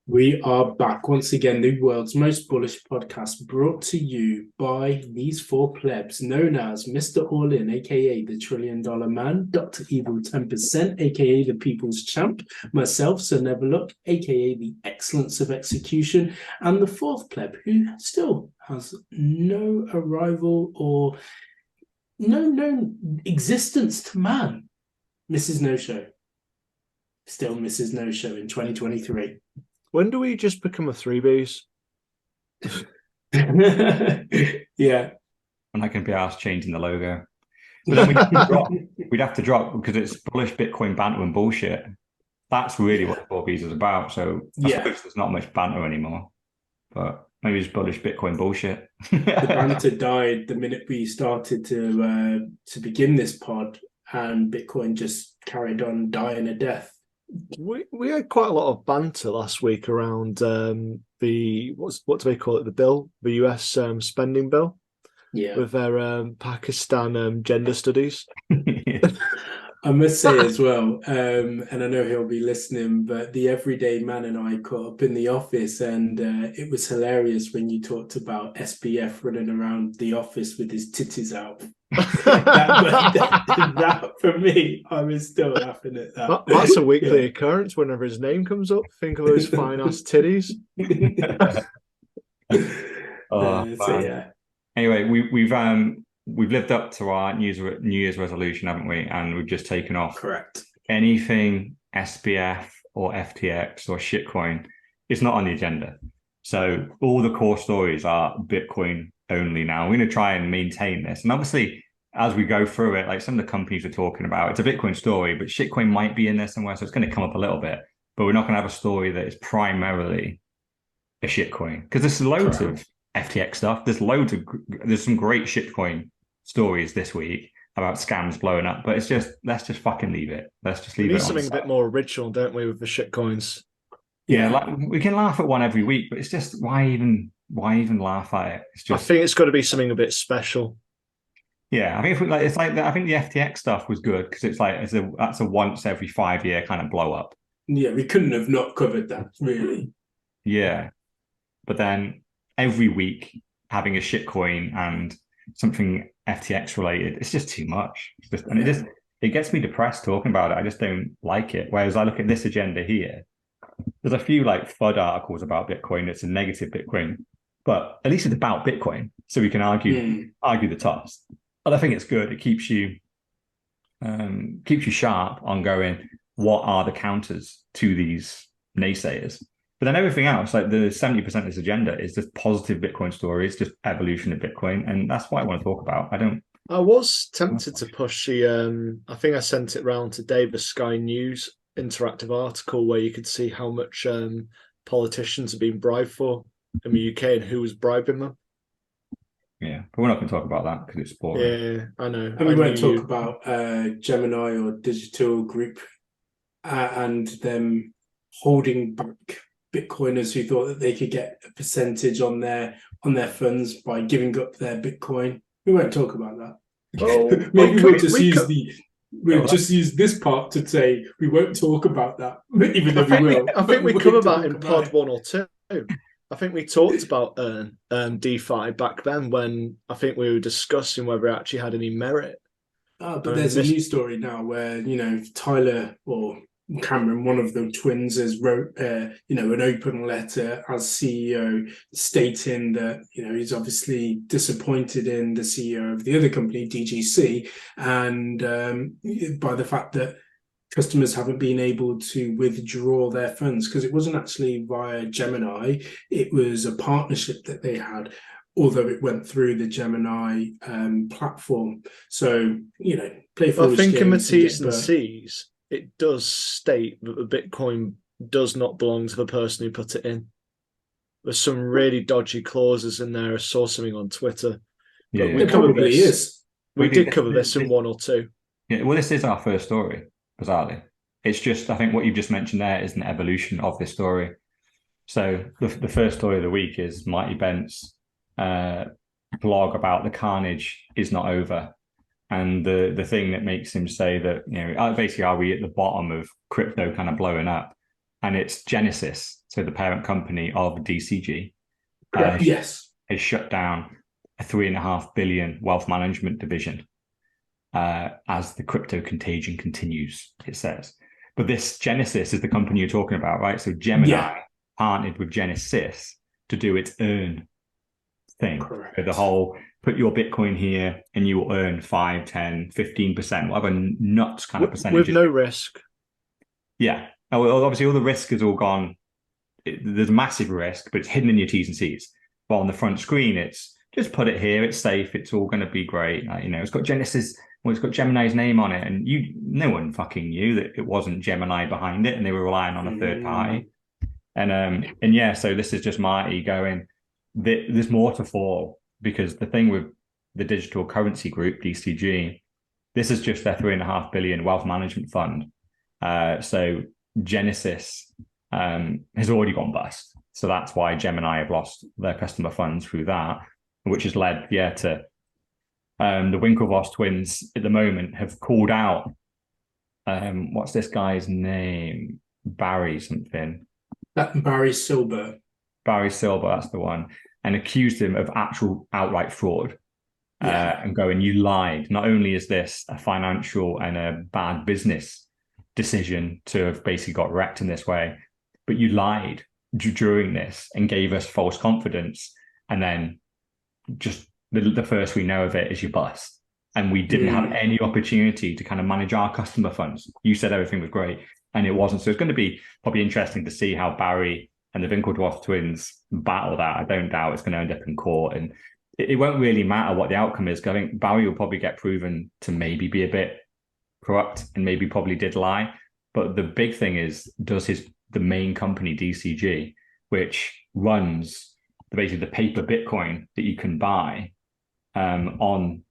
We are back once again, the world's most bullish podcast, brought to you by these four plebs, known as Mr. All In, aka the Trillion Dollar Man, Dr. Evil 10%, aka the People's Champ, myself, Sir Neverlook, aka the Excellence of Execution, and the fourth pleb, who still has no arrival or no known existence to man, Mrs. No Show. Still Mrs. No Show in 2023. When do we just become a 3Bs? Yeah. And I can be asked changing the logo. But then we'd have to drop because it's bullish Bitcoin banter and bullshit. That's really what the 4Bs is about. So I suppose there's not much banter anymore. But maybe it's bullish Bitcoin bullshit. The banter died the minute we started to begin this pod, and Bitcoin just carried on dying a death. We had quite a lot of banter last week around the what do they call it? The bill, the US spending bill, with their Pakistan gender studies. I must say as well, and I know he'll be listening, but the everyday man and I caught up in the office, and it was hilarious when you talked about SBF running around the office with his titties out. that for me, I was still laughing at that. That's a weekly occurrence whenever his name comes up. Think of those fine ass titties. Anyway, we've lived up to our New Year's resolution, haven't we? And we've just taken off. Correct. Anything SBF or FTX or shitcoin is not on the agenda. So all the core stories are Bitcoin only now. We're going to try and maintain this. And obviously, as we go through it, like some of the companies we're talking about, it's a Bitcoin story, but shitcoin might be in there somewhere. So it's going to come up a little bit. But we're not going to have a story that is primarily a shitcoin. Because there's loads of FTX stuff. There's some great shitcoin stories this week about scams blowing up. But let's just fucking leave it. Let's just leave it. We need something a bit more original, don't we, with the shitcoins? Yeah, like we can laugh at one every week, but it's just why even laugh at it? It's just. I think it's got to be something a bit special. Yeah, I think I think the FTX stuff was good because that's a once every 5 year kind of blow up. Yeah, we couldn't have not covered that, really. Yeah, but then every week having a shitcoin and something FTX related, it's just too much. It gets me depressed talking about it. I just don't like it. Whereas I look at this agenda here. There's a few like FUD articles about Bitcoin. It's a negative Bitcoin, but at least it's about Bitcoin, so we can argue the toss. But I think it's good. It keeps you sharp on going, what are the counters to these naysayers? But then everything else, like the 70% of this agenda, is just positive Bitcoin stories, just evolution of Bitcoin, and that's what I want to talk about. I was tempted to push the. I think I sent it round today. The Sky News interactive article where you could see how much politicians have been bribed for in the UK and who was bribing them. Yeah, but we're not going to talk about that because it's boring. Yeah, I know. And we won't talk about Gemini or Digital Group and them holding back Bitcoiners who thought that they could get a percentage on their funds by giving up their Bitcoin. We won't talk about that. Oh, Maybe we'll just use this part to say we won't talk about that, even though we will. I think we covered that in pod 1 or 2. I think we talked about DeFi back then when I think we were discussing whether it actually had any merit. But there's a new story now where, Tyler or Cameron, one of the twins, has wrote, an open letter as CEO stating that, he's obviously disappointed in the CEO of the other company, DGC, and by the fact that customers haven't been able to withdraw their funds because it wasn't actually via Gemini. It was a partnership that they had, although it went through the Gemini platform. So, play foolish games. I think in the T's and C's, it does state that the Bitcoin does not belong to the person who put it in. There's some really dodgy clauses in there. I saw something on Twitter. Yeah, it probably is. We did cover this in 1 or 2. Yeah, well, this is our first story, bizarrely. It's just, I think what you've just mentioned there is an evolution of this story. So the first story of the week is Marty Bent's blog about the carnage is not over. And the thing that makes him say that, basically, are we at the bottom of crypto kind of blowing up? and it's Genesis, so the parent company of DCG, Yes. has shut down a $3.5 billion wealth management division as the crypto contagion continues, it says. But this Genesis is the company you're talking about, right? So Gemini partnered with Genesis to do its earn thing. Correct. So the whole put your Bitcoin here and you will earn 5, 10, 15%, whatever nuts kind of percentage. With no risk. Yeah. Obviously, all the risk is all gone. There's massive risk, but it's hidden in your T's and C's. While on the front screen, it's just put it here. It's safe. It's all going to be great. It's got Genesis. Well, it's got Gemini's name on it, and no one fucking knew that it wasn't Gemini behind it, and they were relying on a third party. And yeah, so this is just Marty going. There's more to fall, because the thing with the digital currency group DCG, this is just their $3.5 billion wealth management fund. So Genesis has already gone bust. So that's why Gemini have lost their customer funds through that, which has led, to the Winklevoss twins at the moment have called out, what's this guy's name? Barry something. Barry Silber. Barry Silber, that's the one, and accused him of actual outright fraud. And going, you lied. Not only is this a financial and a bad business decision to have basically got wrecked in this way, but you lied during this and gave us false confidence, and then just the first we know of it is you bust, and we didn't have any opportunity to kind of manage our customer funds. You said everything was great, and it wasn't. So it's going to be probably interesting to see how Barry and the Winklevoss twins battle that. I don't doubt it's going to end up in court, and it won't really matter what the outcome is, because I think Barry will probably get proven to maybe be a bit corrupt and maybe probably did lie. But the big thing is, does the main company DCG, which runs basically the paper Bitcoin that you can buy on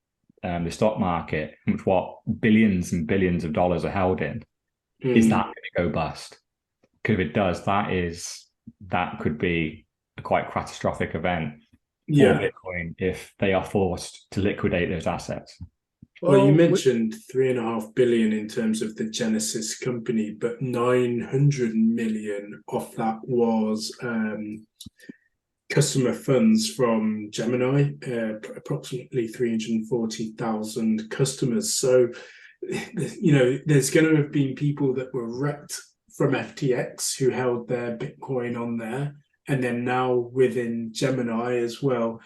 the stock market, which what billions and billions of dollars are held in, is that going to go bust? Because if it does, that could be a quite catastrophic event for Bitcoin if they are forced to liquidate those assets. Well, you mentioned 3.5 billion in terms of the Genesis company, but 900 million of that was customer funds from Gemini, approximately 340,000 customers. So, there's going to have been people that were wrecked from FTX who held their Bitcoin on there, and then now within Gemini as well.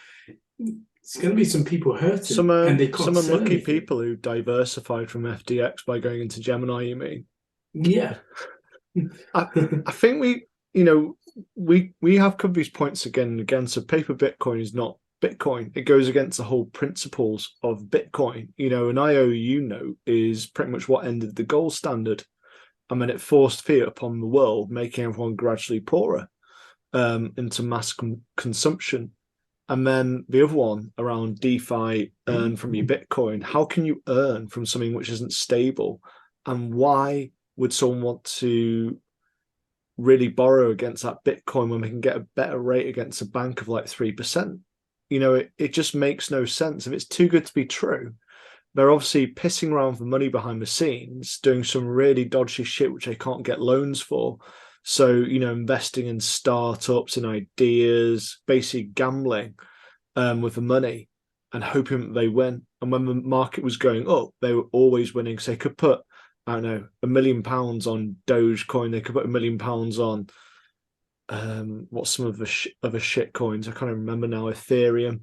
It's going to be some people hurting, and they can't some unlucky anything. people who diversified from FTX by going into Gemini. You mean? Yeah. I think we have covered these points again and again. So paper Bitcoin is not Bitcoin. It goes against the whole principles of Bitcoin. An IOU note is pretty much what ended the gold standard. I mean, it forced fiat upon the world, making everyone gradually poorer into mass consumption. And then the other one around DeFi, earn from your Bitcoin. How can you earn from something which isn't stable? And why would someone want to really borrow against that Bitcoin when we can get a better rate against a bank of like 3%? It just makes no sense. If it's too good to be true, they're obviously pissing around for money behind the scenes, doing some really dodgy shit which they can't get loans for. So, investing in startups and ideas, basically gambling with the money and hoping that they win. And when the market was going up, they were always winning. So they could put, I don't know, £1 million on Dogecoin. They could put £1 million on what's some of the other shit coins? I can't remember now, Ethereum.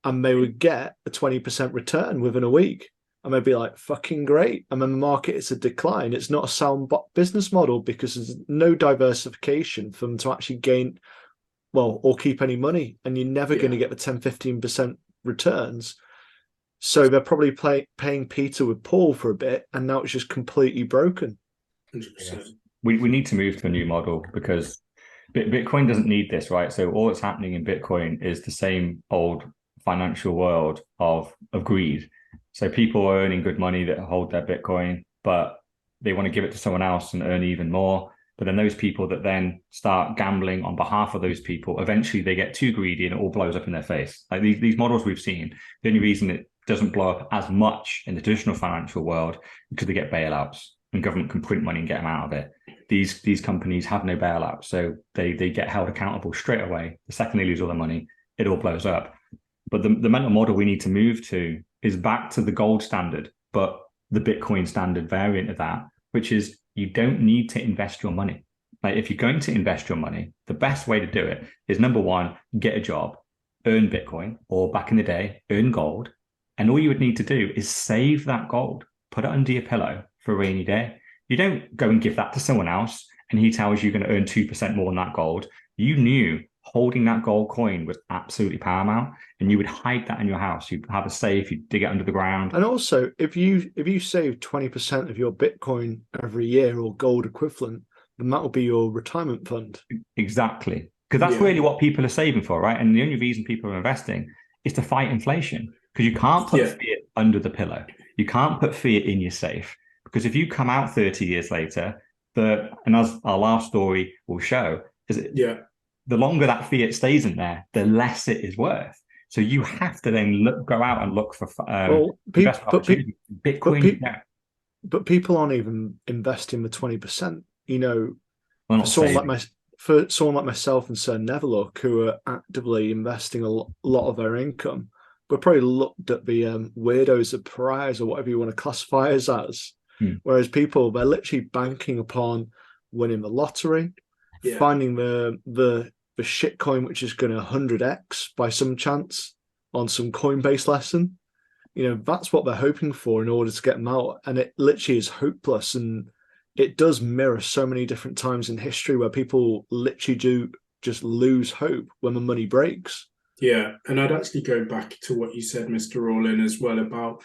And they would get a 20% return within a week. And they'd be like, fucking great. And then the market is a decline. It's not a sound business model because there's no diversification for them to actually gain, or keep any money. And you're never going to get the 10, 15% returns. So they're probably paying Peter with Paul for a bit. And now it's just completely broken. 100%. We need to move to a new model, because Bitcoin doesn't need this, right? So all that's happening in Bitcoin is the same old financial world of greed. So people are earning good money that hold their Bitcoin, but they want to give it to someone else and earn even more. But then those people that then start gambling on behalf of those people, eventually they get too greedy and it all blows up in their face. Like these models we've seen, the only reason it doesn't blow up as much in the traditional financial world because they get bailouts. and government can print money and get them out of it. These companies have no bailout, so they get held accountable straight away. The second they lose all their money, it all blows up. But the mental model we need to move to is back to the gold standard, but the Bitcoin standard variant of that, which is you don't need to invest your money. Like if you're going to invest your money, the best way to do it is number one, get a job, earn Bitcoin, or back in the day, earn gold. And all you would need to do is save that gold, put it under your pillow for a rainy day. You don't go and give that to someone else and he tells you you're going to earn 2% more than that gold. You knew holding that gold coin was absolutely paramount, and you would hide that in your house. You'd have a safe, you'd dig it under the ground. And also, if you save 20% of your Bitcoin every year or gold equivalent, then that will be your retirement fund. Exactly. Because that's really what people are saving for, right? And the only reason people are investing is to fight inflation, because you can't put fiat under the pillow. You can't put fiat in your safe, because if you come out 30 years later, and as our last story will show, the longer that fiat stays in there, the less it is worth. So you have to then go out and look for Bitcoin. But people aren't even investing the 20%. You know, for someone like myself and Sir Neverlook, who are actively investing a lot of their income, we're probably looked at the weirdos of pariahs or whatever you want to classify us as. Whereas people, they're literally banking upon winning the lottery, finding the shit coin which is going to 100x by some chance on some Coinbase lesson. You know, that's what they're hoping for in order to get them out. And it literally is hopeless. And it does mirror so many different times in history where people literally do just lose hope when the money breaks. Yeah, and I'd actually go back to what you said, Mr. Rowland, as well, about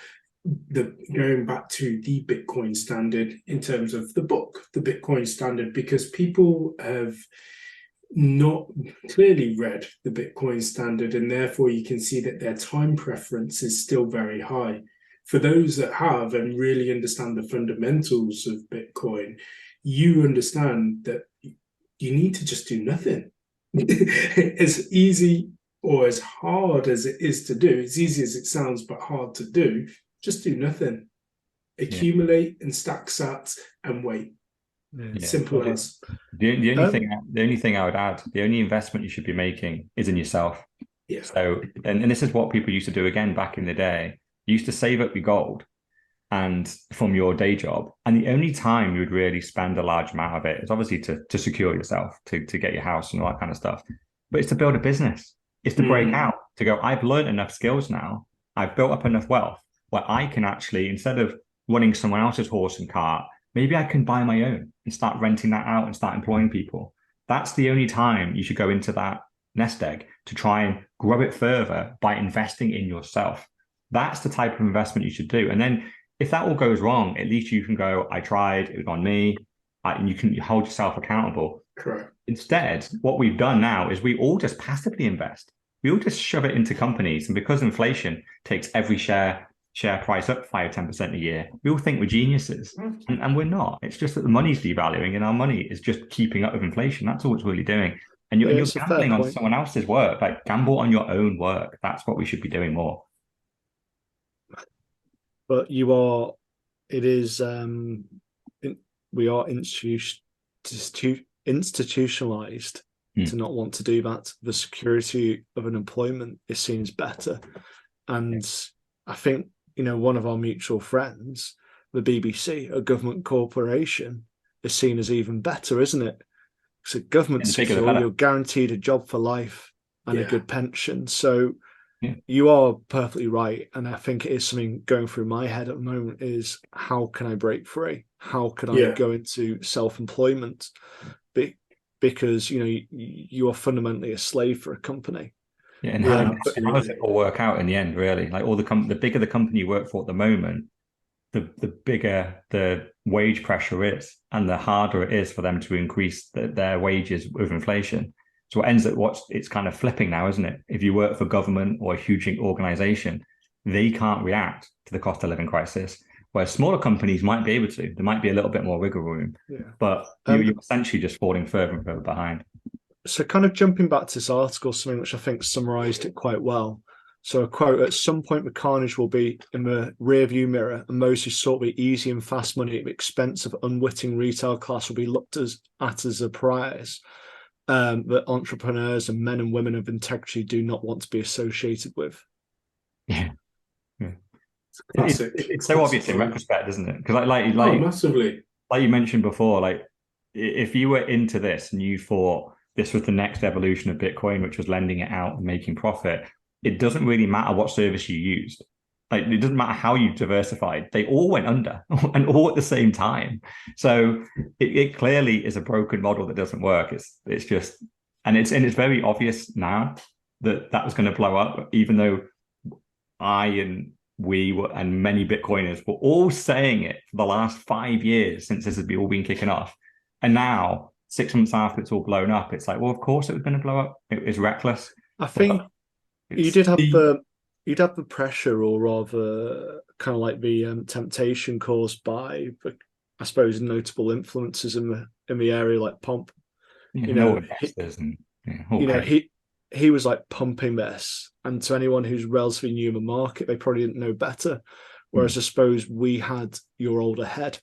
going back to the Bitcoin standard in terms of the book, the Bitcoin standard, because people have not clearly read the Bitcoin standard, and therefore you can see that their time preference is still very high. For those that have and really understand the fundamentals of Bitcoin, you understand that you need to just do nothing. As easy or as hard as it is to do, as easy as it sounds but hard to do, just do nothing. Accumulate and stack sats and wait. Simple as. The only thing I would add, the only investment you should be making is in yourself. Yeah. So, and this is what people used to do again back in the day. You used to save up your gold and from your day job, and the only time you would really spend a large amount of it is obviously to secure yourself, to get your house and all that kind of stuff. But it's to build a business. It's to break out, to go, I've learned enough skills now. I've built up enough wealth where I can actually, instead of running someone else's horse and cart, maybe I can buy my own and start renting that out and start employing people. That's the only time you should go into that nest egg, to try and grow it further by investing in yourself. That's the type of investment you should do. And then if that all goes wrong, at least you can go, I tried, it was on me, and you can hold yourself accountable. Correct. Instead, what we've done now is we all just passively invest. We all just shove it into companies. And because inflation takes every share price up 5 or 10% a year, we all think we're geniuses. And we're not. It's just that the money's devaluing and our money is just keeping up with inflation. That's all it's really doing. And you're gambling on someone else's work. Like, gamble on your own work. That's what we should be doing more. But we are institutionalized to not want to do that. The security of an employment is seen as better. And I think, one of our mutual friends, the BBC, a government corporation, is seen as even better, isn't it? So government secure, you're guaranteed a job for life and a good pension. So you are perfectly right. And I think it is something going through my head at the moment is, how can I break free? How can I go into self-employment? Because, you are fundamentally a slave for a company. Yeah, and how does it all work out in the end, really? Like, the bigger the company you work for at the moment, the bigger the wage pressure is, and the harder it is for them to increase their wages with inflation. So it's kind of flipping now, isn't it? If you work for government or a huge organization, they can't react to the cost of living crisis, where smaller companies might be able to. There might be a little bit more wiggle room, but you're essentially just falling further and further behind. So kind of jumping back to this article, something which I think summarized it quite well. So a quote, at some point the carnage will be in the rearview mirror, and those who sought the easy and fast money at the expense of unwitting retail class will be looked at as a prize that entrepreneurs and men and women of integrity do not want to be associated with. Yeah. Classic. It's so obvious in retrospect, isn't it? Because massively. Like you mentioned before, like if you were into this and you thought this was the next evolution of Bitcoin, which was lending it out and making profit, it doesn't really matter what service you used. Like it doesn't matter how you diversified; they all went under and all at the same time. So it clearly is a broken model that doesn't work. It's just and it's very obvious now that was going to blow up. Even though we were, and many Bitcoiners were all saying it for the last 5 years since this has all been kicking off, and now 6 months after it's all blown up, it's like, well, of course it was going to blow up. It was reckless. I think you'd have the pressure, or rather, kind of like the temptation caused by, I suppose, notable influences in the area, like Pomp. He was like pumping this, and to anyone who's relatively new in the market, they probably didn't know better. Whereas I suppose we had your older head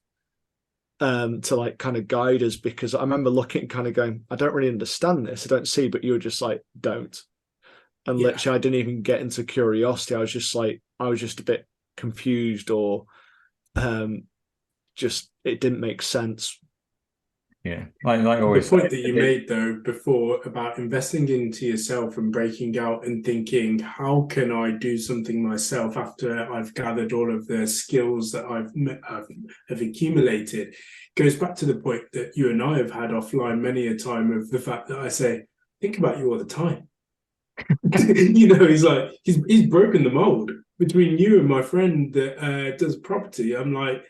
to like kind of guide us, because I remember looking and kind of going, I don't really understand this, I don't see, but you were just like, don't. And literally, I didn't even get into curiosity. I was just a bit confused, or just it didn't make sense. Yeah, like always. The point that you made though before about investing into yourself and breaking out and thinking, how can I do something myself after I've gathered all of the skills that I've accumulated, goes back to the point that you and I have had offline many a time, of the fact that I say, think about you all the time. He's like, he's broken the mold between you and my friend that does property. I'm like,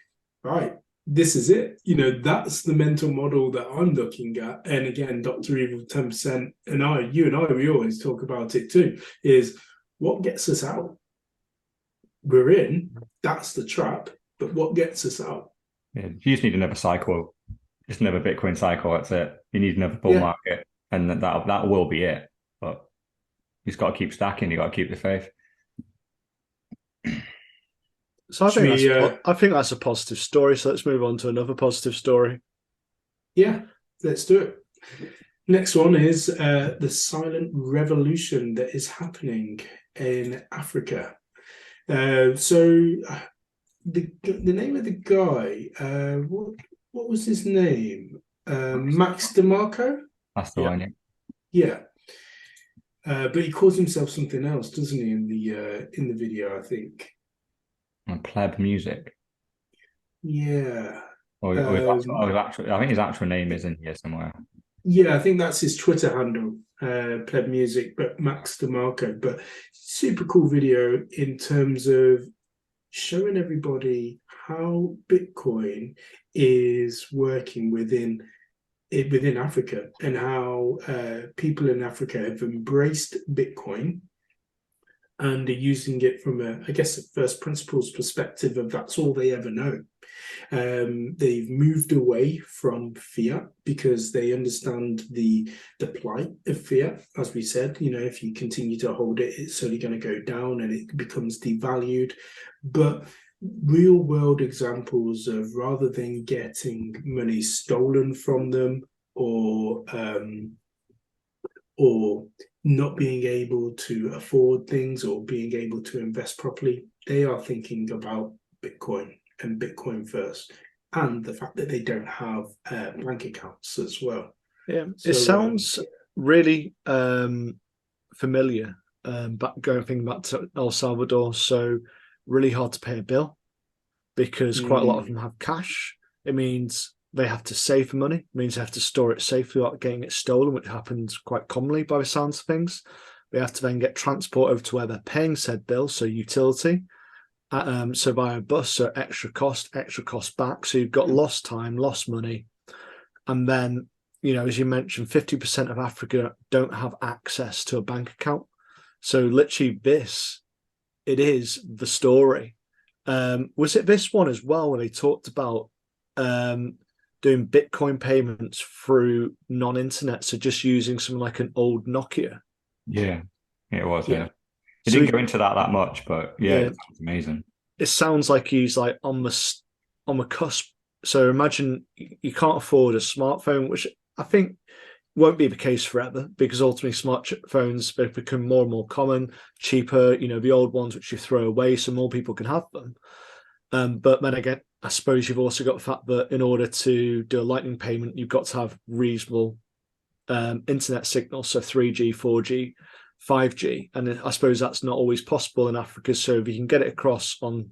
right, this is it. That's the mental model that I'm looking at. And again, Dr. Evil 10% and you and I, we always talk about it too, is what gets us out. We're in, that's the trap, but what gets us out? Yeah, you just need another cycle, just another Bitcoin cycle. That's it. You need another bull market, and that will be it. But you just got to keep stacking. You got to keep the faith. So I think that's a positive story. So let's move on to another positive story. Yeah, let's do it. Next one is the silent revolution that is happening in Africa. So the name of the guy, what was his name? Max DeMarco? That's the one. Yeah. But he calls himself something else, doesn't he? In the video, I think. Pleb Music. Yeah. I think his actual name is in here somewhere. Yeah, I think that's his Twitter handle, Pleb Music, but Max DeMarco. But super cool video in terms of showing everybody how Bitcoin is working within Africa, and how people in Africa have embraced Bitcoin and are using it from a first principles perspective of that's all they ever know. They've moved away from fiat because they understand the plight of fiat. As we said, if you continue to hold it, it's only going to go down and it becomes devalued. But real world examples of, rather than getting money stolen from them or not being able to afford things or being able to invest properly, they are thinking about Bitcoin and Bitcoin first, and the fact that they don't have bank accounts as well. Yeah, so, it sounds really familiar. Thinking back to El Salvador, so really hard to pay a bill because quite a lot of them have cash. It means they have to save money. It means they have to store it safely without getting it stolen, which happens quite commonly by the sounds of things. They have to then get transport over to where they're paying said bill, so utility. So via bus, so extra cost back. So you've got lost time, lost money. And then, as you mentioned, 50% of Africa don't have access to a bank account. So literally it is the story. Was it this one as well, where they talked about doing Bitcoin payments through non-internet, so just using something like an old Nokia? Yeah, it was. Yeah. He didn't go into that much, but yeah, it sounds amazing. It sounds like he's like on the cusp. So imagine you can't afford a smartphone, which I think won't be the case forever, because ultimately smartphones have become more and more common, cheaper, the old ones which you throw away so more people can have them. But then again, I suppose you've also got the fact that in order to do a lightning payment, you've got to have reasonable internet signal, so 3G, 4G, 5G. And I suppose that's not always possible in Africa. So if you can get it across on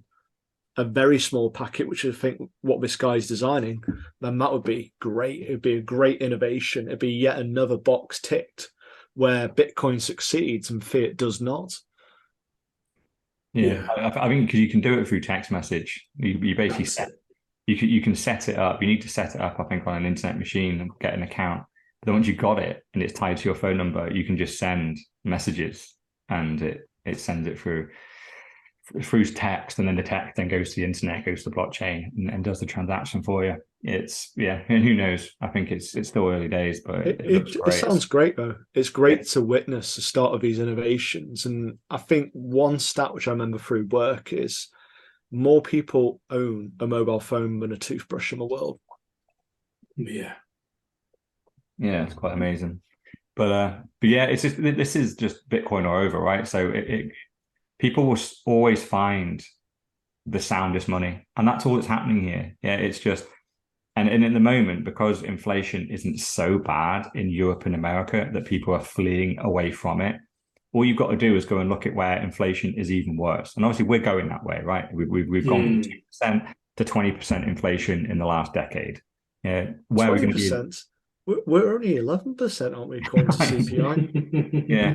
a very small packet, which I think what this guy's designing, then that would be great. It'd be a great innovation. It'd be yet another box ticked where Bitcoin succeeds and fiat does not. Yeah. I think because you can do it through text message. You basically you can set it up. You need to set it up, I think, on an internet machine and get an account. But then once you got it and it's tied to your phone number, you can just send messages and it sends it through text, and then the text then goes to the internet, goes to the blockchain, and does the transaction for you. It's and who knows? I think it's still early days, but it sounds great though. It's great to witness the start of these innovations, and I think one stat which I remember through work is more people own a mobile phone than a toothbrush in the world. Yeah, it's quite amazing. But yeah, it's just this is just Bitcoin or over, right? So people will always find the soundest money, and that's all that's happening here. Yeah, it's just, and in the moment, because inflation isn't so bad in Europe and America that people are fleeing away from it, all you've got to do is go and look at where inflation is even worse. And obviously we're going that way, right? We've gone from 2% to 20% inflation in the last decade. Yeah, where are we going to be? We're only 11%, aren't we, according to CPI? Yeah.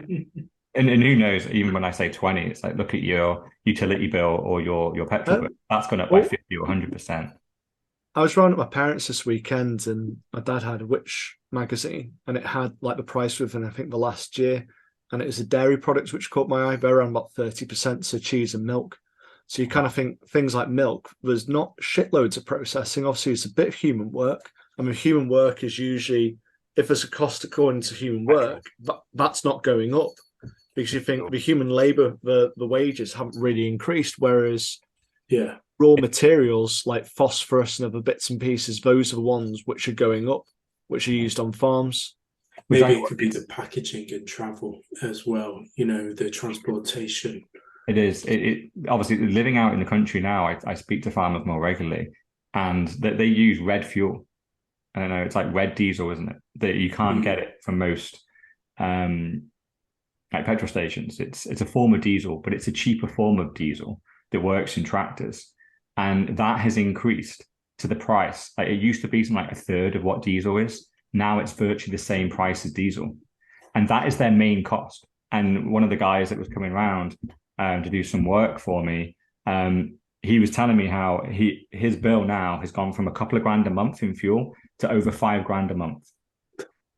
And who knows, even when I say 20, it's like, look at your utility bill or your petrol bill. That's gone up by 50 or 100%. I was round at my parents this weekend, and my dad had a Which magazine, and it had like the price within, I think, the last year. And it was the dairy products which caught my eye. They're around about 30%, so cheese and milk. So you kind of think things like milk, there's not shitloads of processing. Obviously, it's a bit of human work. I mean, human work is usually, if there's a cost according to human work, that's not going up. Because you think the human labor, the wages haven't really increased, whereas raw materials like phosphorus and other bits and pieces, those are the ones which are going up, which are used on farms. Maybe it could be the packaging and travel as well, the transportation. It is. It obviously, living out in the country now, I speak to farmers more regularly, and they use red fuel. I don't know, it's like red diesel, isn't it? That you can't get it from most like petrol stations. It's a form of diesel, but it's a cheaper form of diesel that works in tractors, and that has increased to the price. Like, it used to be something like a third of what diesel is. Now it's virtually the same price as diesel, and that is their main cost. And one of the guys that was coming around to do some work for me, he was telling me how his bill now has gone from a couple of grand a month in fuel to over $5,000 a month,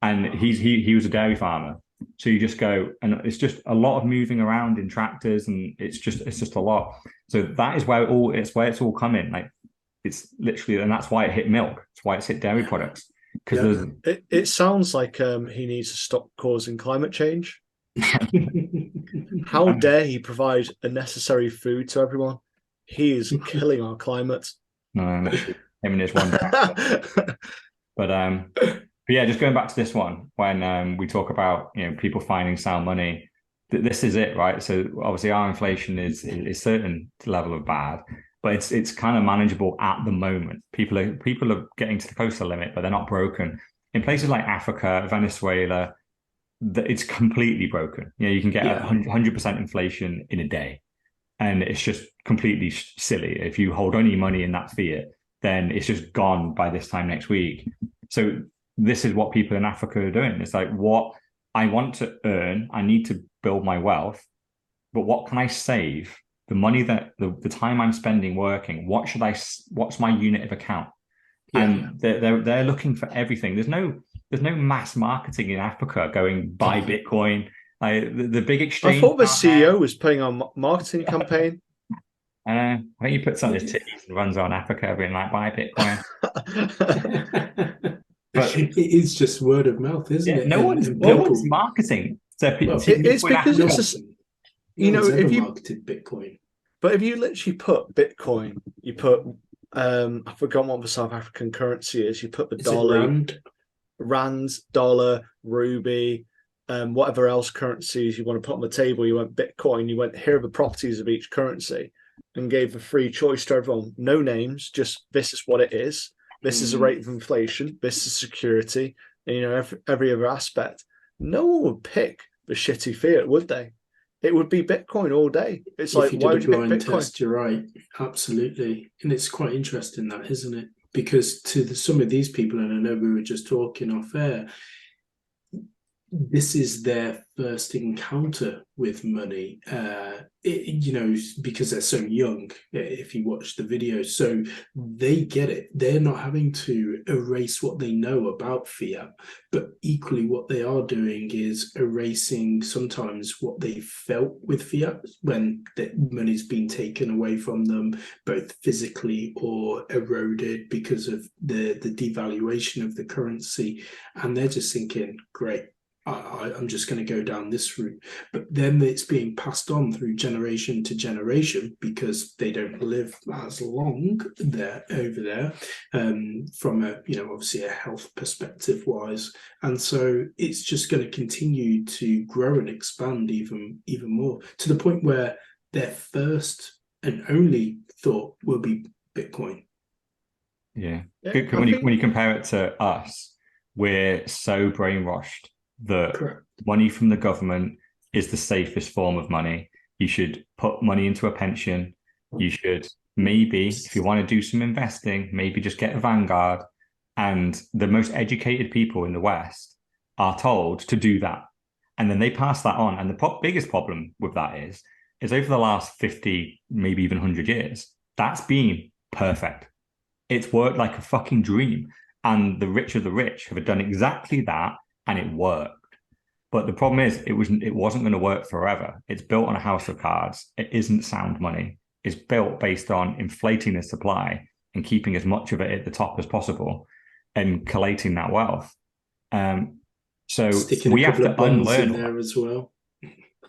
and he was a dairy farmer. So you just go, and it's just a lot of moving around in tractors, and it's just a lot. So that is where it's all coming. Like, it's literally, and that's why it hit milk. It's why it's hit dairy products. Because it sounds like he needs to stop causing climate change. How dare he provide a necessary food to everyone? He is killing our climate. No, literally, him and his one. But yeah, just going back to this one, when we talk about people finding sound money, this is it, right? So obviously our inflation is certain level of bad, but it's kind of manageable at the moment. People are getting to close to the limit, but they're not broken. In places like Africa, Venezuela, it's completely broken. You can get 100% inflation in a day, and it's just completely silly. If you hold any money in that fiat, then it's just gone by this time next week. So this is what people in Africa are doing. It's like, what I want to earn, I need to build my wealth, but what can I save? The money that the time I'm spending working, what's my unit of account? And they're looking for everything. There's no mass marketing in Africa going buy Bitcoin. The big exchange. I thought the CEO was playing on marketing campaign. I think he puts on his titties and runs on Africa being like, buy Bitcoin. But it is just word of mouth, isn't it? No one's marketing. So it's because you No know, one's ever if you marketed Bitcoin. but if you literally put Bitcoin, you put I've forgotten what the South African currency is. You put the Is it dollar, Rand? rands, dollar, ruby, whatever else currencies you want to put on the table. You went Bitcoin. You went, here are the properties of each currency, and gave a free choice to everyone. No names, just this is what it is. This is a rate of inflation. This is security. And, you know, every other aspect. No one would pick the shitty fiat, would they? It would be Bitcoin all day. It's If like, you why did would a you pick blind Bitcoin? test, you're right. Absolutely. And it's quite interesting that, isn't it? Because some of these people, and I know we were just talking off air, this is their first encounter with money, you know, because they're so young, if you watch the video. So they get it. They're not having to erase what they know about fiat, but equally what they are doing is erasing sometimes what they felt with fiat when the money's been taken away from them, both physically or eroded because of the devaluation of the currency. And they're just thinking, great, I'm just going to go down this route. But then it's being passed on through generation to generation because they don't live as long there over there, from a, you know, obviously a health perspective wise. And so it's just going to continue to grow and expand even more, to the point where their first and only thought will be Bitcoin. Yeah. Yeah, When you compare it to us, we're so brainwashed that Correct. money from the government is the safest form of money. You should put money into a pension. You should maybe, if you want to do some investing, maybe just get a Vanguard. And the most educated people in the West are told to do that. And then they pass that on. And the biggest problem with that is over the last 50, maybe even 100 years, that's been perfect. It's worked like a fucking dream. And the rich of the rich have done exactly that, and it worked. But the problem is it wasn't going to work forever. It's built on a house of cards. It isn't sound money. It's built based on inflating the supply and keeping as much of it at the top as possible and collating that wealth. So Sticking we a have couple to of bonds unlearn in all that. there as well.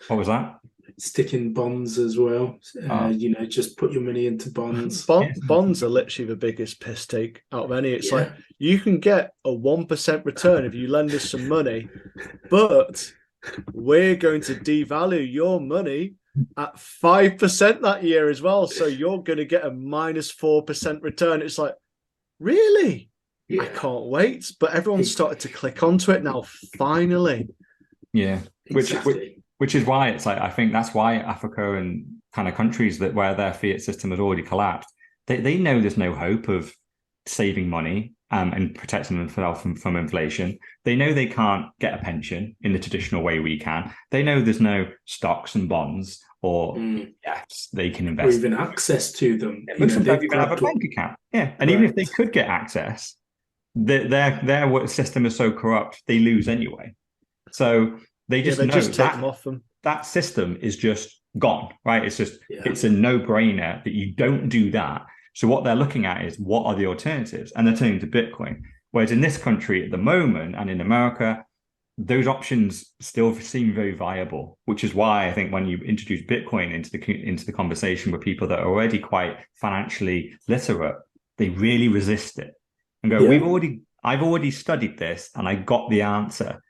What was that? Sticking bonds as well. You know, just put your money into bonds. Bonds are literally the biggest piss take out of any. It's Yeah. like, you can get a 1% return if you lend us some money, but we're going to devalue your money at 5% that year as well. So you're going to get a minus 4% return. It's like, really? Yeah. I can't wait. But everyone's started to click onto it now, finally. Yeah. Exactly. Which is why it's like, I think that's why Africa and kind of countries that where their fiat system has already collapsed, they know there's no hope of saving money and protecting themselves from inflation. They know they can't get a pension in the traditional way we can. They know there's no stocks and bonds or ETFs they can invest or even access to them. Yeah, but sometimes even have a bank account. Yeah. And even if they could get access, their system is so corrupt, they lose anyway. So they just know take them off them. That system is just gone, right? It's just, it's a no-brainer that you don't do that. So what they're looking at is, what are the alternatives? And they're turning to Bitcoin. Whereas in this country at the moment and in America, those options still seem very viable, which is why I think when you introduce Bitcoin into the conversation with people that are already quite financially literate, they really resist it and go, I've already studied this and I got the answer.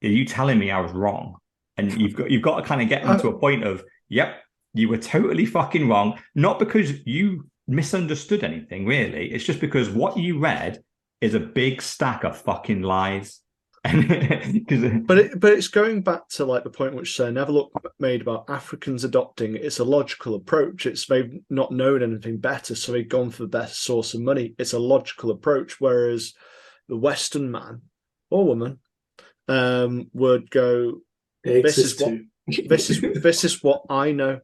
Are you telling me I was wrong? And you've got to kind of get them to a point of, yep, you were totally fucking wrong. Not because you misunderstood anything, really. It's just because what you read is a big stack of fucking lies. But it's going back to like the point which Sir Neville made about Africans adopting. It's a logical approach. It's they've not known anything better, so they've gone for the best source of money. It's a logical approach, whereas the Western man or woman would go, this is what I know.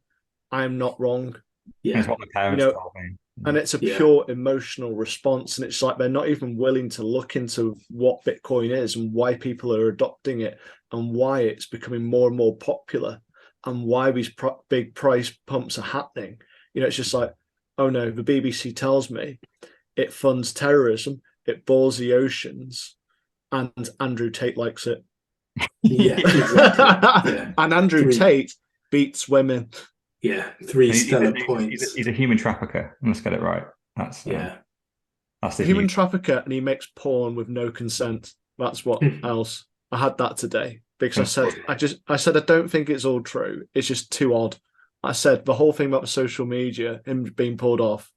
I'm not wrong. Yeah, that's what my parents told me. And it's a pure emotional response. And it's like they're not even willing to look into what Bitcoin is and why people are adopting it and why it's becoming more and more popular and why these big price pumps are happening. You know, it's just like, oh no, the BBC tells me it funds terrorism, it bores the oceans, and Andrew Tate likes it. Yeah, exactly. And Andrew Tate beats women. Yeah, three And stellar points. he's a human trafficker. Let's get it right. That's the Human trafficker, and he makes porn with no consent. That's what else. I had that today because I said I don't think it's all true. It's just too odd. I said the whole thing about the social media, him being pulled off,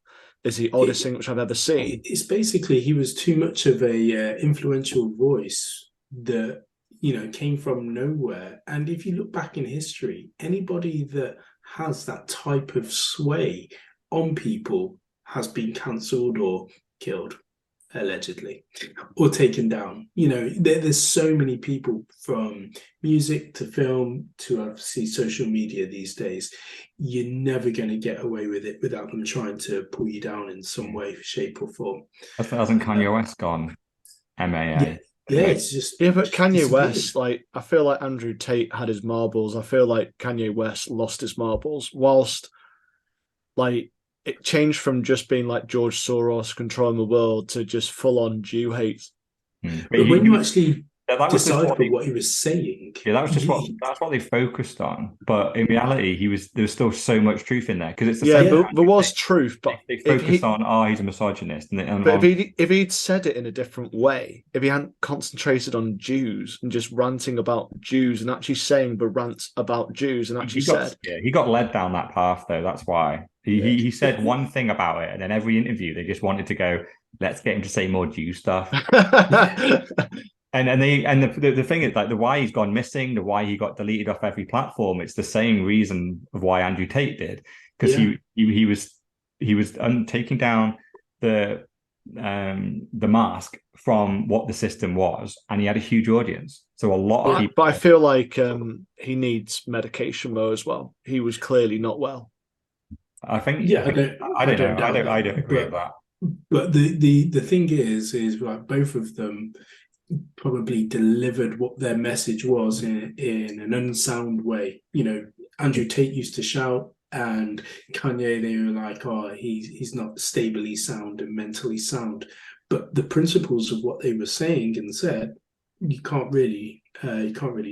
is the oddest thing which I've ever seen. It's basically he was too much of a influential voice that came from nowhere. And if you look back in history, anybody that has that type of sway on people has been cancelled or killed, allegedly, or taken down. There's so many people, from music to film to obviously social media these days. You're never going to get away with it without them trying to pull you down in some way, shape, or form. Hasn't Kanye West gone MAA? Yeah, it's just but Kanye West, like, I feel like Andrew Tate had his marbles. I feel like Kanye West lost his marbles, whilst like it changed from just being like George Soros controlling the world to just full on Jew hate. But when you actually decipher what he was saying, that's what they focused on. But in reality, there was still so much truth in there, because it's the same. Yeah, there was truth, but they focused on he's a misogynist. But if he'd said it in a different way, if he hadn't concentrated on Jews and just ranting about Jews and actually saying the rants about Jews and actually he got led down that path though. That's why he said one thing about it, and then every interview they just wanted to go, let's get him to say more Jew stuff. And the thing is, like, the why he's gone missing, the why he got deleted off every platform, it's the same reason of why Andrew Tate did, because he was taking down the mask from what the system was, and he had a huge audience. So a lot of people. But I feel like he needs medication though as well. He was clearly not well. I think. Yeah, I don't agree with that. But the thing is like both of them probably delivered what their message was in an unsound way. Andrew Tate used to shout, and Kanye, they were like, oh, he's not stably sound and mentally sound. But the principles of what they were saying and said, you can't really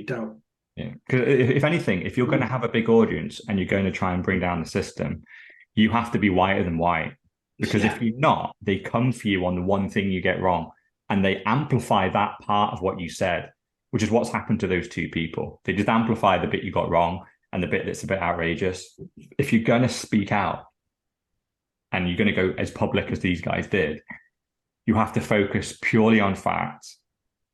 doubt. Yeah, because if anything, if you're going to have a big audience and you're going to try and bring down the system, you have to be whiter than white. Because if you're not, they come for you on the one thing you get wrong, and they amplify that part of what you said, which is what's happened to those two people. They just amplify the bit you got wrong and the bit that's a bit outrageous. If you're going to speak out and you're going to go as public as these guys did, you have to focus purely on facts,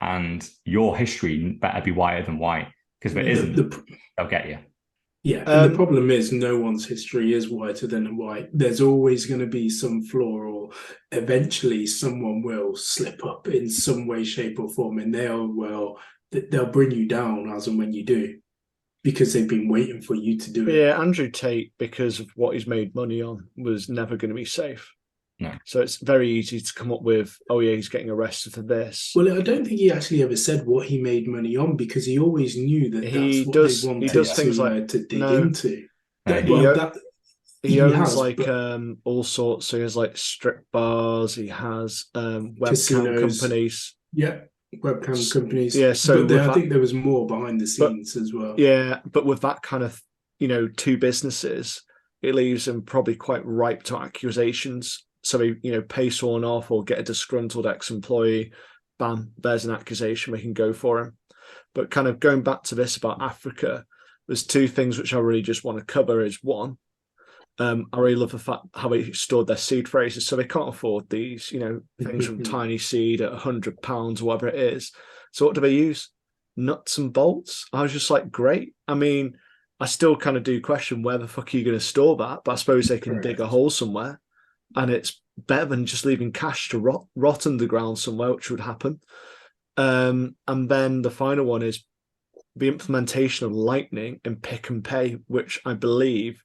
and your history better be whiter than white, because if it isn't, they'll get you. Yeah, and the problem is no one's history is whiter than white. There's always going to be some flaw, or eventually someone will slip up in some way, shape, or form, and they'll bring you down as and when you do, because they've been waiting for you to do it. Yeah, Andrew Tate, because of what he's made money on, was never going to be safe. No. So it's very easy to come up with, oh yeah, he's getting arrested for this. Well, I don't think he actually ever said what he made money on, because he always knew that that's what they wanted to dig into. He owns all sorts. So he has like strip bars. He has webcam companies. Yeah, webcam companies. Yeah, so I think there was more behind the scenes as well. Yeah, but with that kind of two businesses, it leaves him probably quite ripe to accusations. So he, pay someone off or get a disgruntled ex-employee, bam, there's an accusation, we can go for him. But kind of going back to this about Africa, there's two things which I really just want to cover. Is one, I really love the fact how they stored their seed phrases. So they can't afford these, things from Tiny Seed at £100 or whatever it is. So what do they use? Nuts and bolts. I was just like, great. I mean, I still kind of do question where the fuck are you going to store that, but I suppose they can dig a hole somewhere. And it's better than just leaving cash to rot underground somewhere, which would happen. And then the final one is the implementation of Lightning in Pick and Pay, which I believe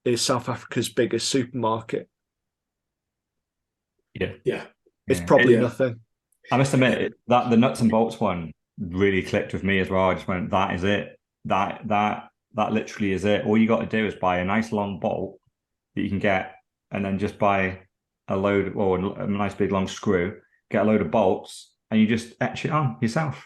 is South Africa's biggest supermarket. Yeah. It's probably nothing. I must admit that the nuts and bolts one really clicked with me as well. I just went, that is it. That literally is it. All you got to do is buy a nice long bolt that you can get, and then just buy a load, or a nice big long screw, get a load of bolts, and you just etch it on yourself.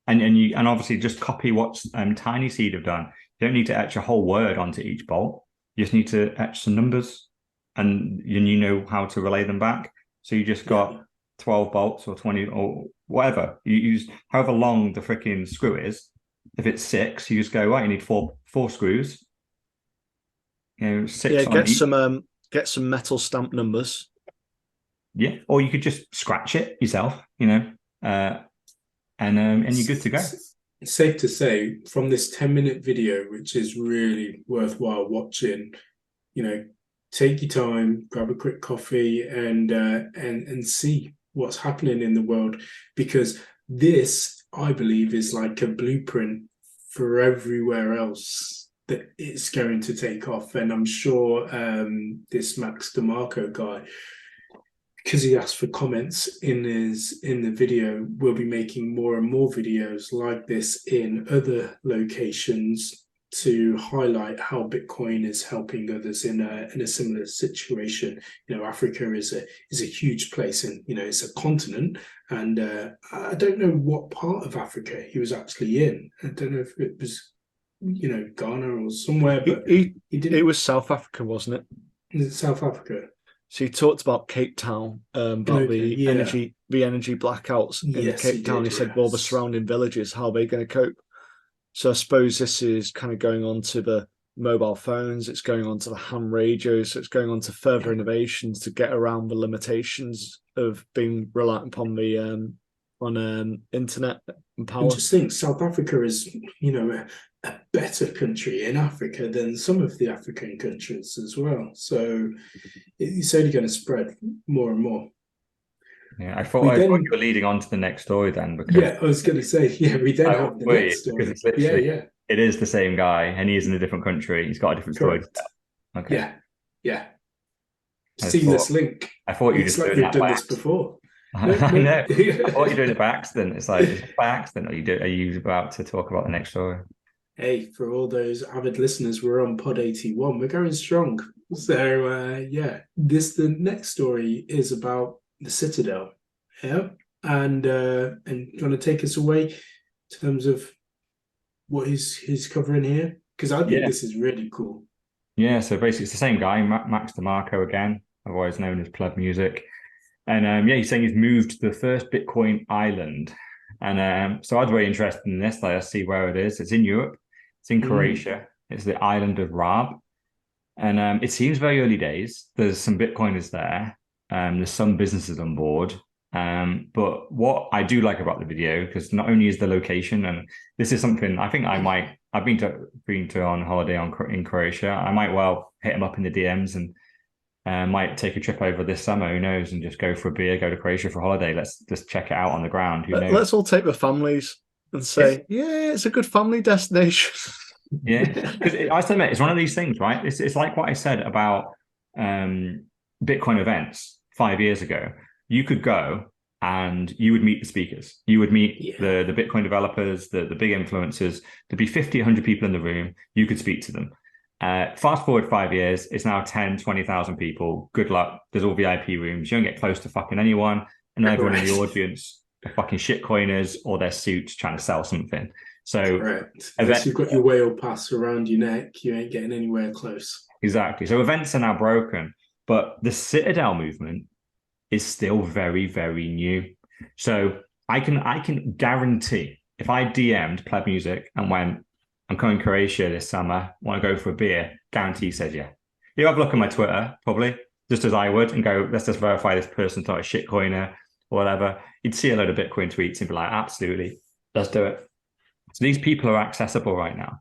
And obviously just copy what Tiny Seed have done. You don't need to etch a whole word onto each bolt. You just need to etch some numbers, and you know how to relay them back. So you just got 12 bolts or 20 or whatever. You use however long the freaking screw is. If it's 6, you just go, right, you need four screws. You know, 6 on each. Get some metal stamp numbers. Yeah, or you could just scratch it yourself, you know, and you're good to go. It's safe to say from this 10-minute video, which is really worthwhile watching, you know, take your time, grab a quick coffee, and see what's happening in the world, because this, I believe, is like a blueprint for everywhere else that it's going to take off. And I'm sure this Max DeMarco guy, because he asked for comments in the video, we'll be making more and more videos like this in other locations to highlight how Bitcoin is helping others in a similar situation. You know, Africa is a huge place, and you know, it's a continent. And I don't know what part of Africa he was actually in. I don't know if it was, you know, Ghana or somewhere, but he didn't. It was South Africa, wasn't it? South Africa. So he talked about Cape Town, about the energy blackouts in Cape Town. He said, well, the surrounding villages, how are they going to cope? So I suppose this is kind of going on to the mobile phones, it's going on to the ham radios, so it's going on to further innovations to get around the limitations of being reliant upon the internet and power. I just think South Africa is, you know, a better country in Africa than some of the African countries as well. So it's only going to spread more and more. Yeah, I thought you were leading on to the next story then. Because yeah, I was going to say, we then have the next story. Because it's literally, it is the same guy, and he is in a different country. He's got a different story. Okay. Yeah. Seamless link. I thought you just like you've done this before. I know. I thought you were doing it by accident. It's like, is it by accident, or are you about to talk about the next story? Hey, for all those avid listeners, we're on Pod 81. We're going strong. So the next story is about the Citadel. Yeah. And going to take us away in terms of what he's covering here, because I think this is really cool. Yeah, so basically it's the same guy, Max DeMarco again, otherwise known as Pleb Music. And he's saying he's moved to the first Bitcoin island. And so I was very interested in this. Let's see where it is. It's in Europe. It's in Croatia. It's the island of Rab. And it seems very early days. There's some Bitcoiners there. There's some businesses on board. But what I do like about the video, because not only is the location, and this is something I think I've been to on holiday in Croatia. I might well hit him up in the DMs and might take a trip over this summer. Who knows? And just go for a beer, go to Croatia for a holiday. Let's just check it out on the ground. Who knows? Let's all take the families and say, it's a good family destination. Yeah, because I admit, it's one of these things, right? It's like what I said about Bitcoin events 5 years ago. You could go and you would meet the speakers. You would meet the Bitcoin developers, the big influencers. There'd be 50, 100 people in the room. You could speak to them. Fast forward 5 years, it's now 10, 20,000 people. Good luck. There's all VIP rooms. You don't get close to fucking anyone. And everyone in the audience are fucking shitcoiners or their suits trying to sell something. So unless you've got your whale pass around your neck, you ain't getting anywhere close. Exactly. So events are now broken. But the Citadel movement is still very, very new. So I can guarantee if I DM'd Pleb Music and went, I'm coming to Croatia this summer, want to go for a beer, guarantee he says yeah. You'll have a look at my Twitter, probably, just as I would, and go, let's just verify this person's not a shitcoiner or whatever. You'd see a load of Bitcoin tweets and be like, absolutely, let's do it. So these people are accessible right now.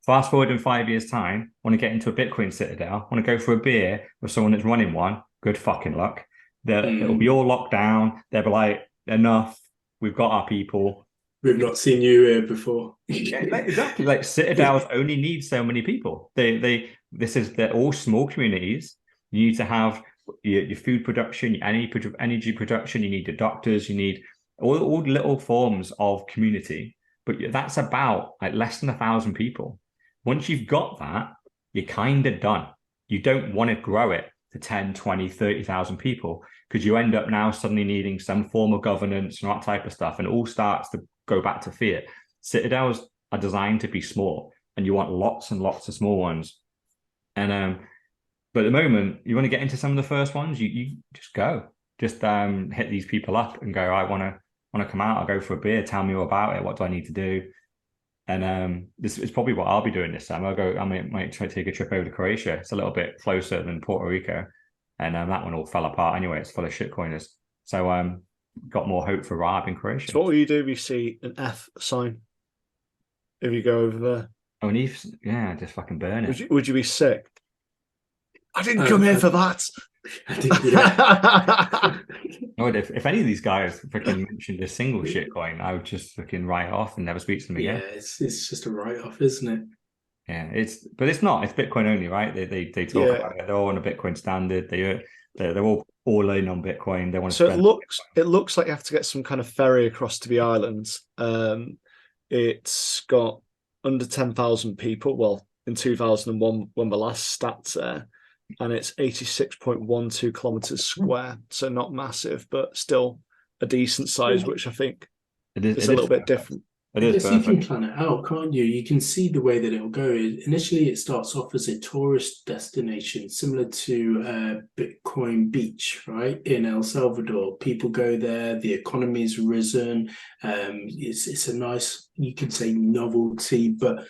Fast forward in 5 years' time, want to get into a Bitcoin Citadel, want to go for a beer with someone that's running one, good fucking luck. It'll be all locked down. They'll be like, enough, we've got our people. We've not seen you here before. Exactly. Like Citadels only need so many people. They're all small communities. You need to have your food production, your energy production. You need the doctors. You need all little forms of community. But that's about like less than 1,000 people. Once you've got that, you're kind of done. You don't want to grow it to 10, 20, 30,000 people, because you end up now suddenly needing some form of governance and that type of stuff, and it all starts to go back to fiat. Citadels are designed to be small. and you want lots and lots of small ones. And but at the moment, you want to get into some of the first ones, you just go, just hit these people up and go, I want to come out, I'll go for a beer, tell me all about it, what do I need to do? And this is probably what I'll be doing this summer. I might try to take a trip over to Croatia. It's a little bit closer than Puerto Rico, and that one all fell apart anyway. It's full of shitcoiners. So got more hope for Raab in Croatia. So what will you do if you see an F sign? If you go over there? Oh, and yeah, just fucking burn it. Would you be sick? I didn't come here for that. I think, yeah. If any of these guys freaking mentioned a single shitcoin, I would just fucking write off and never speak to them again. Yeah, it's just a write-off, isn't it? Yeah, but it's not. It's Bitcoin only, right? They talk about it. They're all on a Bitcoin standard. They're all in on Bitcoin. They want to. So it looks like you have to get some kind of ferry across to the islands. It's got under 10,000 people. Well, in 2001, when the last stats there, and it's 86.12 kilometers square. So not massive, but still a decent size, which I think is a little bit different. Yes, you can plan it out, can't you? You can see the way that it'll go. Initially, it starts off as a tourist destination, similar to Bitcoin Beach, right, in El Salvador. People go there, the economy's risen. It's a nice, you could say, novelty, but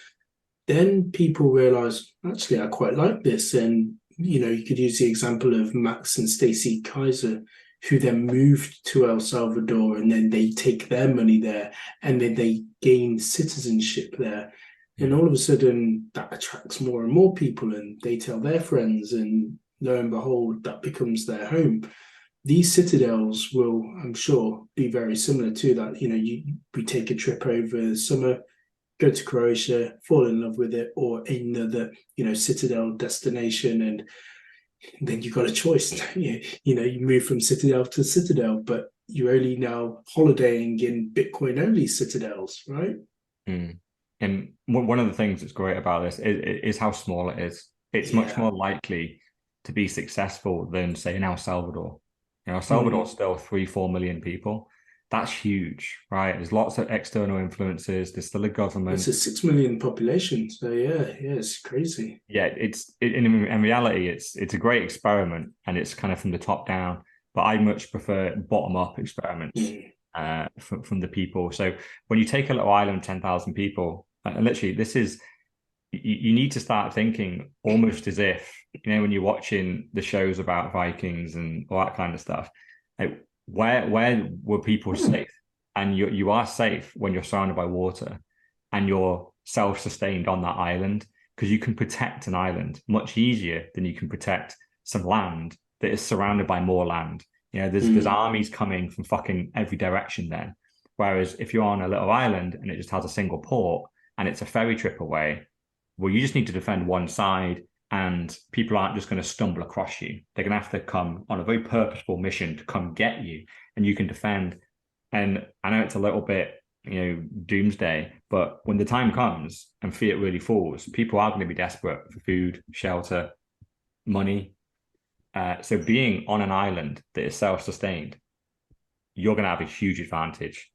then people realize, actually, I quite like this. And, you could use the example of Max and Stacy Kaiser, who then moved to El Salvador, and then they take their money there, and then they gain citizenship there. And all of a sudden, that attracts more and more people, and they tell their friends, and lo and behold, that becomes their home. These citadels will, I'm sure, be very similar to that. We take a trip over the summer, go to Croatia, fall in love with it, or another, citadel destination, and then you got a choice. You move from citadel to citadel, but you're only now holidaying in Bitcoin only citadels, right? And one of the things that's great about this is how small it is. It's much more likely to be successful than, say, in El Salvador. El Salvador's still 3-4 million people. That's huge, right? There's lots of external influences. There's still a government. It's a 6 million population, so yeah, it's crazy. Yeah, in reality, it's a great experiment, and it's kind of from the top down. But I much prefer bottom up experiments from the people. So when you take a little island, 10,000 people, and literally, this is you need to start thinking almost as if when you're watching the shows about Vikings and all that kind of stuff. Like, where were people safe? And you are safe when you're surrounded by water and you're self-sustained on that island, because you can protect an island much easier than you can protect some land that is surrounded by more land. There's armies coming from fucking every direction then. Whereas if you're on a little island and it just has a single port and it's a ferry trip away, well, you just need to defend one side, and people aren't just going to stumble across you. They're going to have to come on a very purposeful mission to come get you, and you can defend. And I know it's a little bit, doomsday, but when the time comes and fiat really falls, people are going to be desperate for food, shelter, money. So being on an island that is self-sustained, you're going to have a huge advantage.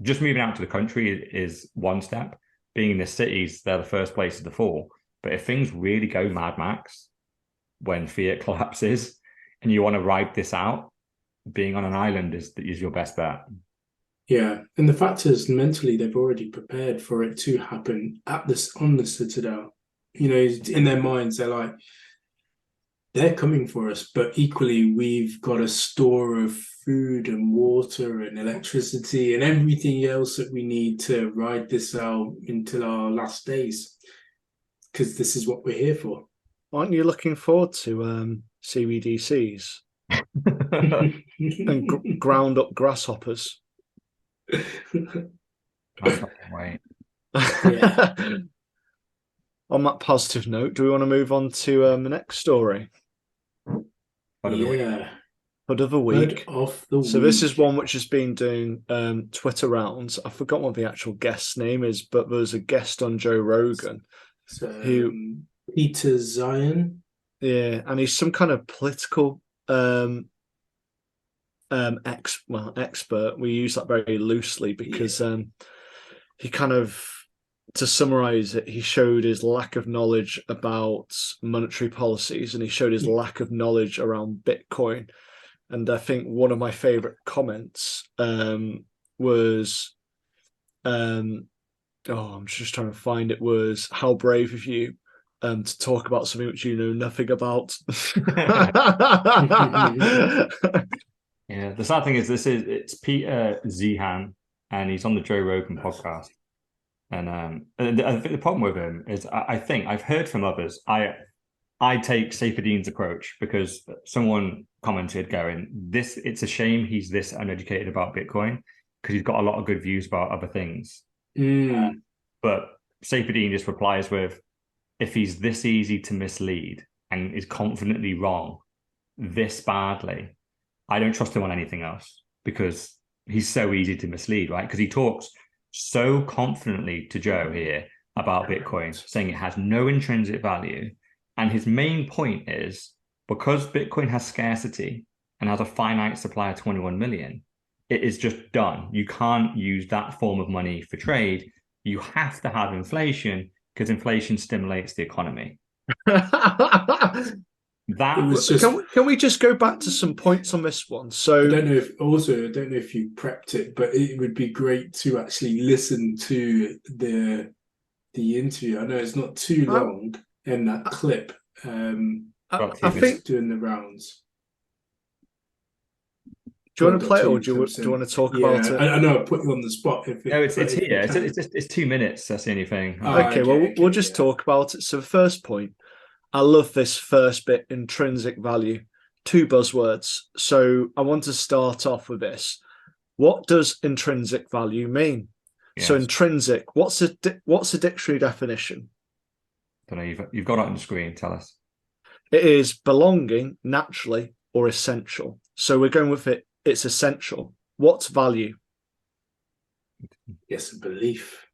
Just moving out to the country is one step. Being in the cities, they're the first places to fall. But if things really go Mad Max when fiat collapses and you want to ride this out, being on an island is your best bet. Yeah, and the fact is, mentally, they've already prepared for it to happen on the Citadel. In their minds, they're coming for us, but equally, we've got a store of food and water and electricity and everything else that we need to ride this out until our last days, because this is what we're here for. Aren't you looking forward to CBDCs and ground up grasshoppers? Wait. Yeah. On that positive note, do we want to move on to the next story? Hood of the week. So this is one which has been doing Twitter rounds. I've forgotten what the actual guest's name is, but there's a guest on Joe Rogan. So, Peter Zion. Yeah, and he's some kind of political expert. We use that very loosely because he kind of to summarize it, he showed his lack of knowledge about monetary policies, and he showed his lack of knowledge around Bitcoin. And I think one of my favorite comments was, I'm just trying to find it, was how brave of you to talk about something which you know nothing about. Yeah, the sad thing is it's Peter Zehan, and he's on the Joe Rogan podcast. And I think the problem with him is I think I've heard from others. I take Saifedean's approach, because someone commented going, it's a shame he's this uneducated about Bitcoin, because he's got a lot of good views about other things. But Saifedean just replies with, if he's this easy to mislead and is confidently wrong this badly, I don't trust him on anything else, because he's so easy to mislead, right? Because he talks so confidently to Joe here about Bitcoin, saying it has no intrinsic value. And his main point is, because Bitcoin has scarcity and has a finite supply of 21 million, it is just done. You can't use that form of money for trade. You have to have inflation, because inflation stimulates the economy. Can we just go back to some points on this one? So I don't know if you prepped it, but it would be great to actually listen to the interview. I know it's not too long in that clip. I think doing the rounds. Do you want to play it, or do you want to talk about it? I know I put you on the spot. It's here. It's 2 minutes. That's the only thing. We'll just talk about it. So the first point, I love this first bit, intrinsic value. 2 buzzwords. So I want to start off with this. What does intrinsic value mean? Yes. So intrinsic, what's a dictionary definition? I don't know. You've got it on the screen. Tell us. It is belonging naturally or essential. So we're going with it. It's essential. What's value? Yes, a belief.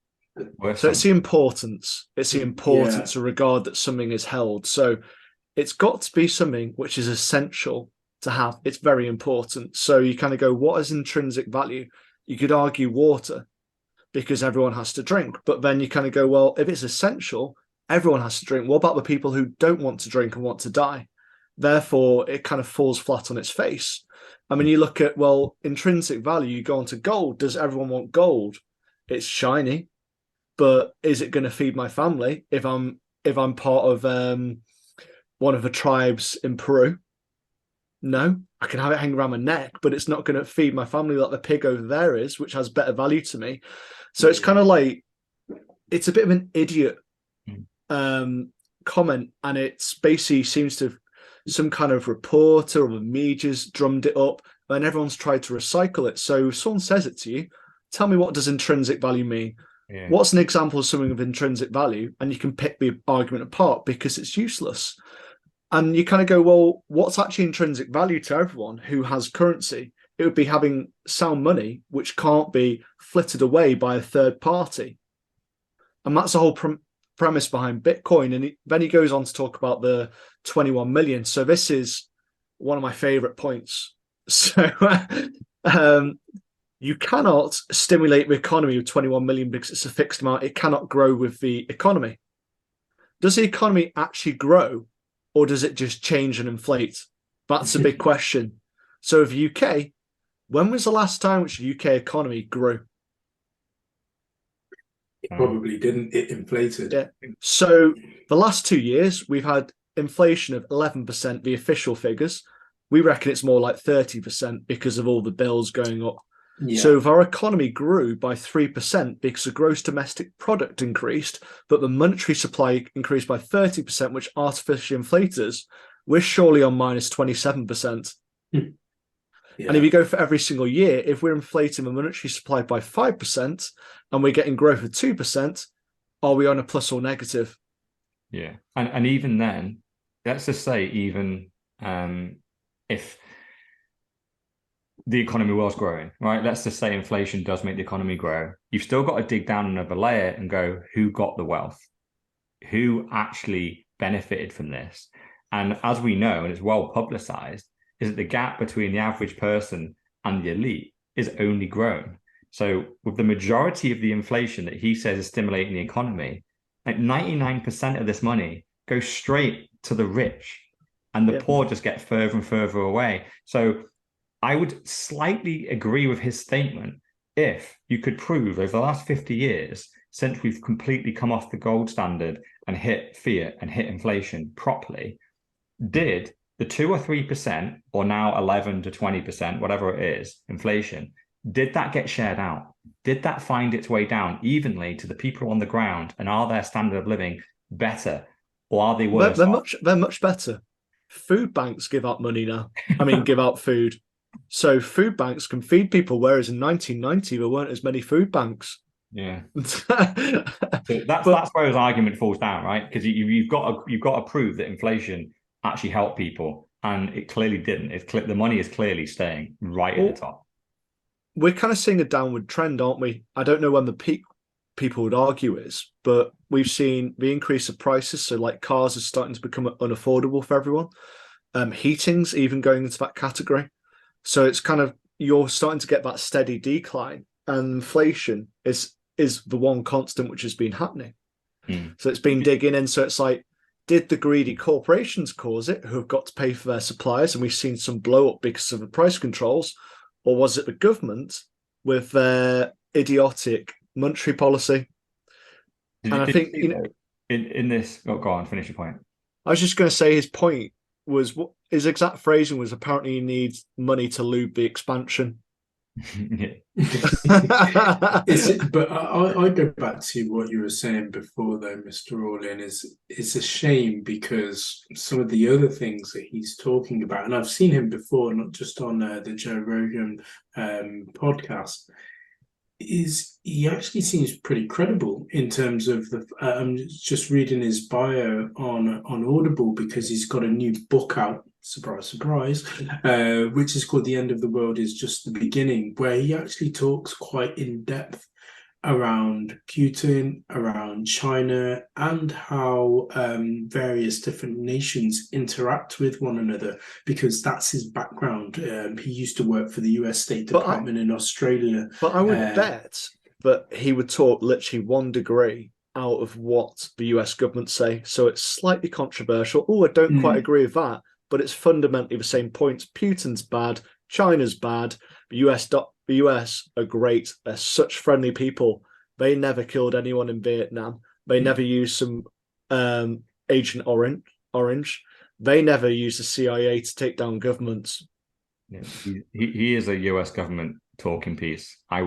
So it's the importance. It's the importance of regard that something is held. So it's got to be something which is essential to have. It's very important. So you kind of go, what is intrinsic value? You could argue water, because everyone has to drink. But then you kind of go, well, if it's essential, everyone has to drink. What about the people who don't want to drink and want to die? Therefore, it kind of falls flat on its face. I mean, you look at, well, intrinsic value, you go on to gold. Does everyone want gold? It's shiny, but is it going to feed my family if I'm part of one of the tribes in Peru? No, I can have it hang around my neck, but it's not going to feed my family like the pig over there is, which has better value to me. So it's kind of like, it's a bit of an idiot comment, and it's basically seems to some kind of reporter or the media's drummed it up, and everyone's tried to recycle it. So if someone says it to you, tell me, what does intrinsic value mean? Yeah. What's an example of something of intrinsic value? And you can pick the argument apart because it's useless. And you kind of go, well, what's actually intrinsic value to everyone who has currency? It would be having sound money, which can't be flitted away by a third party. And that's the whole premise behind Bitcoin. And then he goes on to talk about the 21 million. So this is one of my favorite points. So you cannot stimulate the economy with 21 million because it's a fixed amount. It cannot grow with the economy. Does the economy actually grow, or does it just change and inflate? That's a big question. So the UK, when was the last time which the UK economy grew? It probably didn't. It inflated. Yeah. So the last 2 years, we've had inflation of 11%, the official figures. We reckon it's more like 30% because of all the bills going up. Yeah. So if our economy grew by 3% because the gross domestic product increased, but the monetary supply increased by 30%, which artificially inflates us, we're surely on minus 27%. Yeah. And if you go for every single year, if we're inflating the monetary supply by 5% and we're getting growth of 2%, are we on a plus or negative? Yeah. And even then, let's just say even if the economy was growing, right? Let's just say inflation does make the economy grow. You've still got to dig down another layer and go, who got the wealth? Who actually benefited from this? And as we know, and it's well publicized, is that the gap between the average person and the elite is only grown. So with the majority of the inflation that he says is stimulating the economy, like 99% of this money goes straight to the rich, and the poor just get further and further away. So I would slightly agree with his statement if you could prove over the last 50 years, since we've completely come off the gold standard and hit fiat and hit inflation properly, did the 2 or 3%, or now 11 to 20%, whatever it is, inflation, did that get shared out? Did that find its way down evenly to the people on the ground? And are their standard of living better, or are they worse? They're much better. Food banks give out money now. I mean, give out food. So food banks can feed people, whereas in 1990 there weren't as many food banks. Yeah, so that's where his argument falls down, right? Because you've got to prove that inflation actually helped people, and it clearly didn't. The money is clearly staying right at the top. We're kind of seeing a downward trend, aren't we? I don't know when the peak people would argue is, but we've seen the increase of prices. So like cars are starting to become unaffordable for everyone. Heating's even going into that category. So it's kind of, you're starting to get that steady decline, and inflation is the one constant which has been happening. So it's been digging in. So it's like, did the greedy corporations cause it, who have got to pay for their suppliers, and we've seen some blow up because of the price controls, or was it the government with their idiotic monetary policy? I think in this, go on, finish your point. I was just going to say his point was, his exact phrasing was, apparently he needs money to lube the expansion. But I go back to what you were saying before, though, Mr. Orlin. It's a shame because some of the other things that he's talking about, and I've seen him before, not just on the Joe Rogan podcast, is he actually seems pretty credible in terms of the. I'm just reading his bio on Audible because he's got a new book out. Surprise, surprise, which is called The End of the World is Just the Beginning, where he actually talks quite in depth around Putin, around China, and how various different nations interact with one another, because that's his background. He used to work for the US State Department in Australia. But I would bet that he would talk literally 1 degree out of what the US government say. So it's slightly controversial. Oh, I don't quite agree with that. But it's fundamentally the same points. Putin's bad, China's bad, the US are great. They're such friendly people. They never killed anyone in Vietnam. They never used some Agent Orange. They never used the CIA to take down governments. Yeah, he is a US government talking piece. I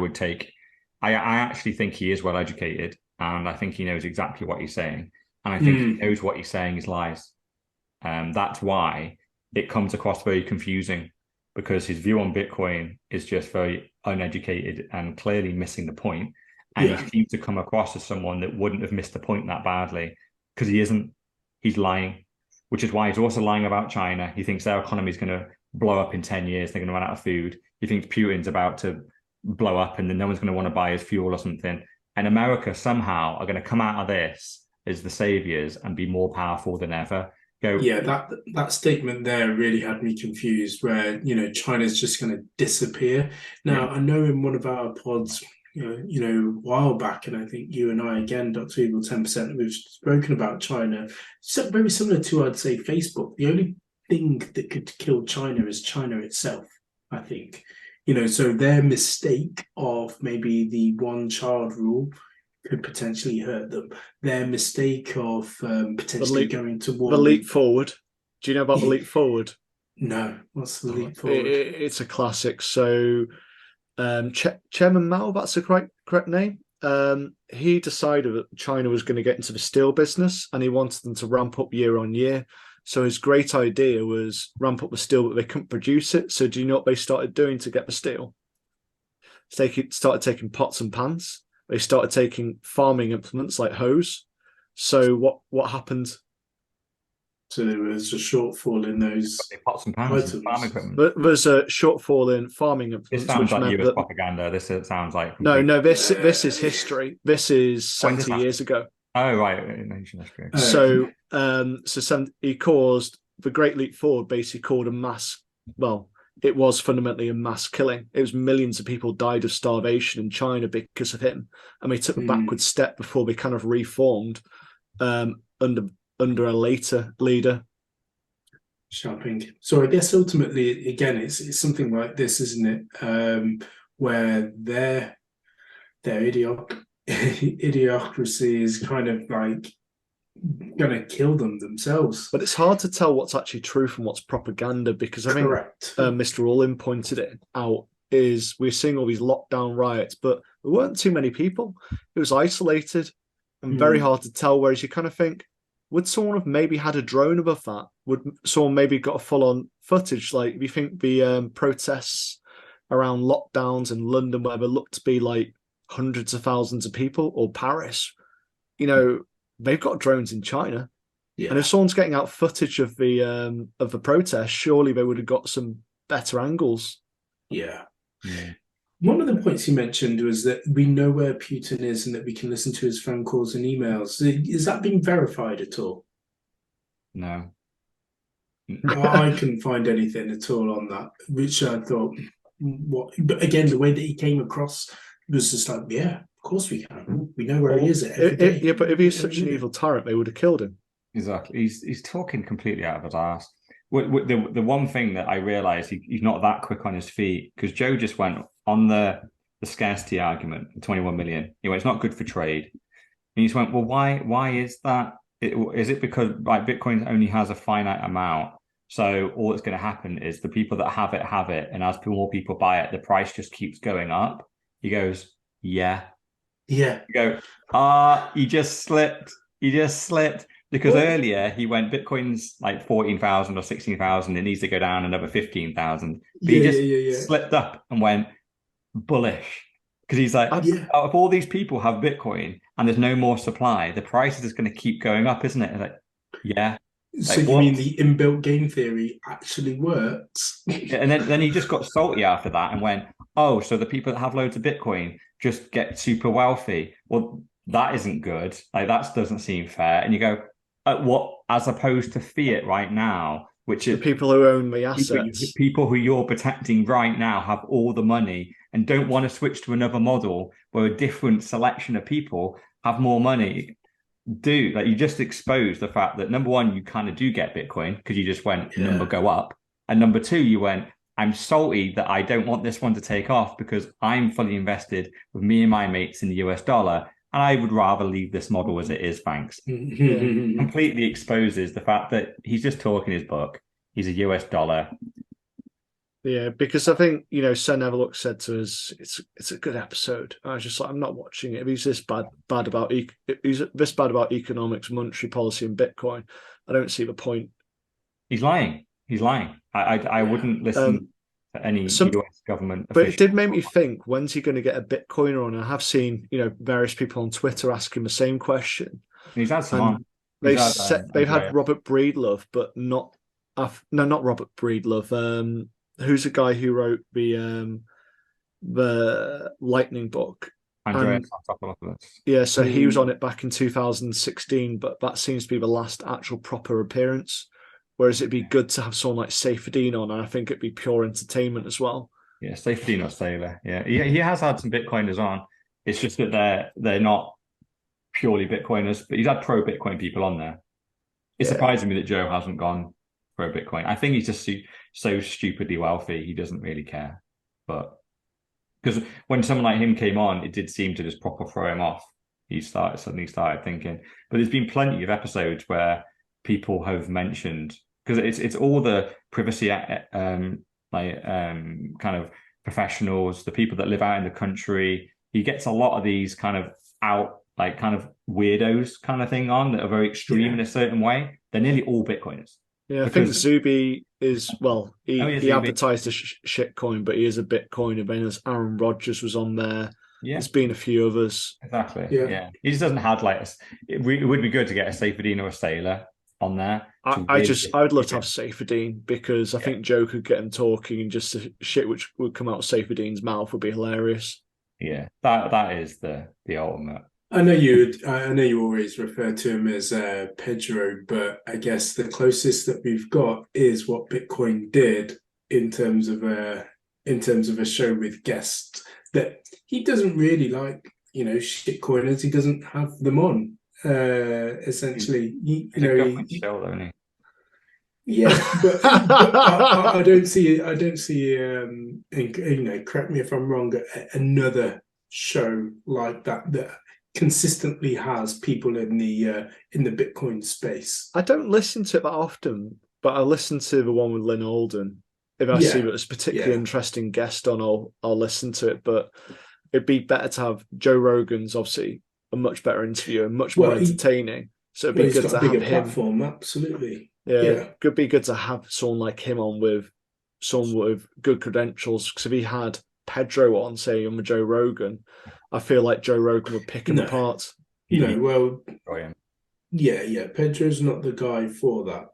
actually think he is well educated, and I think he knows exactly what he's saying. And I think he knows what he's saying is lies. That's why it comes across very confusing, because his view on Bitcoin is just very uneducated and clearly missing the point. And he seems to come across as someone that wouldn't have missed the point that badly, because he isn't. He's lying, which is why he's also lying about China. He thinks their economy is going to blow up in 10 years. They're going to run out of food. He thinks Putin's about to blow up and then no one's going to want to buy his fuel or something. And America somehow are going to come out of this as the saviors and be more powerful than ever. That statement there really had me confused, where China's just going to disappear. Now I know in one of our pods, a while back, and I think you and I again, Dr. Evil 10%, we've spoken about China. So very similar to, I'd say, Facebook. The only thing that could kill China is China itself, I think. So their mistake of maybe the one-child rule could potentially hurt them. Their mistake of potentially going to war. The leap forward. Do you know about the leap forward? No. What's the leap forward? It's a classic. So Chairman Mao, that's the correct name. He decided that China was going to get into the steel business, and he wanted them to ramp up year on year. So his great idea was ramp up the steel, but they couldn't produce it. So do you know what they started doing to get the steel? Started taking pots and pans. They started taking farming implements like hoes. So what happened? So there was a shortfall in those pots and pans and farm equipment. But there's a shortfall in farming implements. This sounds like US propaganda. This sounds like no. This is history. This is 70 years ago. Oh right, So he caused the Great Leap Forward. Basically, caused a mass. Well, it was fundamentally a mass killing. It was millions of people died of starvation in China because of him, and they took a backward step before they kind of reformed under a later leader. Xiaoping. So I guess ultimately, again, it's something like this, isn't it? Where their idiocracy is kind of like going to kill them themselves. But it's hard to tell what's actually true from what's propaganda, because I think Mr. Ullin pointed it out, is we're seeing all these lockdown riots, but there weren't too many people. It was isolated and very hard to tell, whereas you kind of think, would someone have maybe had a drone above that? Would someone maybe got a full-on footage? Like, if you think the protests around lockdowns in London, where there looked to be like hundreds of thousands of people, or Paris, they've got drones in China. Yeah. And if someone's getting out footage of the protest, surely they would have got some better angles. Yeah. One of the points you mentioned was that we know where Putin is and that we can listen to his phone calls and emails. Is that being verified at all? No. I couldn't find anything at all on that, which I thought, what? But again, the way that he came across was just like, yeah, of course we can. We know where he is every day. Yeah, but if he's such an evil tyrant, they would have killed him. Exactly. He's talking completely out of his ass. The one thing that I realised, he's not that quick on his feet, because Joe just went on the scarcity argument, the 21 million. He went, it's not good for trade. And he just went, well, why is that? Is it because Bitcoin only has a finite amount? So all that's going to happen is the people that have it. And as more people buy it, the price just keeps going up. He goes, yeah. Yeah. You go, you just slipped. Because earlier he went, Bitcoin's like 14,000 or 16,000. It needs to go down another 15,000. But he just slipped up and went bullish. Because he's like, if all these people have Bitcoin and there's no more supply, the price is just going to keep going up, isn't it? It's like, yeah. So you mean the inbuilt game theory actually works? And then he just got salty after that and went, oh, so the people that have loads of Bitcoin just get super wealthy. Well, that isn't good. Like, that doesn't seem fair. And you go, what, as opposed to fiat right now, which is the people who own the assets, people who you're protecting right now have all the money and don't want to switch to another model where a different selection of people have more money. You just exposed the fact that, number one, you kind of do get Bitcoin because you just went number go up, and number two, you went, I'm salty that I don't want this one to take off because I'm fully invested with me and my mates in the US dollar, and I would rather leave this model as it is, thanks. Completely exposes the fact that he's just talking his book. He's a US dollar. Yeah, because I think, Sen Everlook said to us, it's a good episode. I was just like, I'm not watching it. If he's this bad about economics, monetary policy, and Bitcoin, I don't see the point. He's lying. I wouldn't listen to any US government official. But it did make me think, when's he going to get a Bitcoiner on? I have seen, various people on Twitter asking the same question. He's had some on. They've had Robert Breedlove, but not Robert Breedlove. Who's the guy who wrote the Lightning book? Andreas Antonopoulos. Yeah, so he was on it back in 2016, but that seems to be the last actual proper appearance. Whereas it'd be good to have someone like Saifedean on, and I think it'd be pure entertainment as well. Yeah, Saifedean or Sailor. Yeah, he has had some Bitcoiners on. It's just that they're not purely Bitcoiners, but he's had pro Bitcoin people on there. It's surprising me that Joe hasn't gone pro Bitcoin. I think he's just so stupidly wealthy, he doesn't really care. But because when someone like him came on, it did seem to just proper throw him off. He suddenly started thinking. But there's been plenty of episodes where people have mentioned, because it's all the privacy kind of professionals, the people that live out in the country. He gets a lot of these kind of kind of weirdos kind of thing on that are very extreme in a certain way. They're nearly all Bitcoiners. Yeah, I think Zuby is, he advertised a shitcoin, but he is a Bitcoiner. Then as Aaron Rodgers was on there. Yeah. There's been a few others. Exactly. Yeah. He just doesn't have it would be good to get a Saifedean or a Sailor on there. I would love to have Saifedean, because I think Joe could get him talking, and just the shit which would come out of Saifedean's mouth would be hilarious. Yeah, that is the ultimate. I know you always refer to him as Pedro, but I guess the closest that we've got is what Bitcoin did in terms of a show with guests that he doesn't really like, shitcoiners. He doesn't have them on. Essentially, Show, don't he? yeah, but I don't see. Correct me if I'm wrong. Another show like that consistently has people in the Bitcoin space. I don't listen to it that often, but I listen to the one with Lynn Alden. If I see that it's a particularly interesting guest on, I'll listen to it. But it'd be better to have Joe Rogan's obviously a much better interview and much more entertaining. So it'd be good to have him. Platform, absolutely. Yeah, could be good to have someone like him on with someone with good credentials. Because if he had Pedro on, say on the Joe Rogan, I feel like Joe Rogan would pick him apart. Pedro's not the guy for that.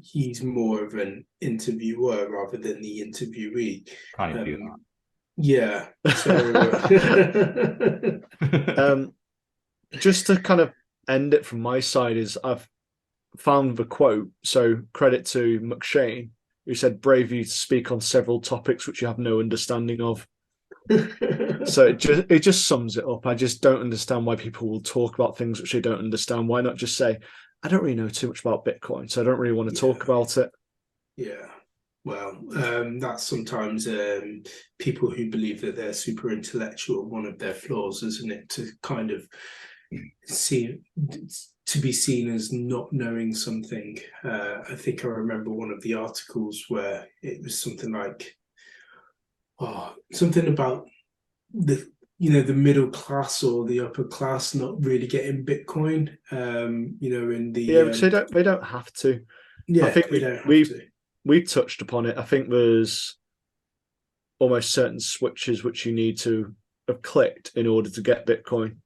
He's more of an interviewer rather than the interviewee. Can't do that. Yeah. So, just to kind of end it from my side is I've found the quote. So credit to McShane, who said, "Brave you to speak on several topics which you have no understanding of." So it just sums it up. I just don't understand why people will talk about things which they don't understand. Why not just say, "I don't really know too much about Bitcoin, so I don't really want to talk about it." Yeah. Well, that's sometimes people who believe that they're super intellectual, one of their flaws, isn't it? To kind of be seen as not knowing something. I think I remember one of the articles where it was something like, something about the middle class or the upper class not really getting Bitcoin. In the they don't have to. Yeah, I think we've touched upon it. I think there's almost certain switches which you need to have clicked in order to get Bitcoin.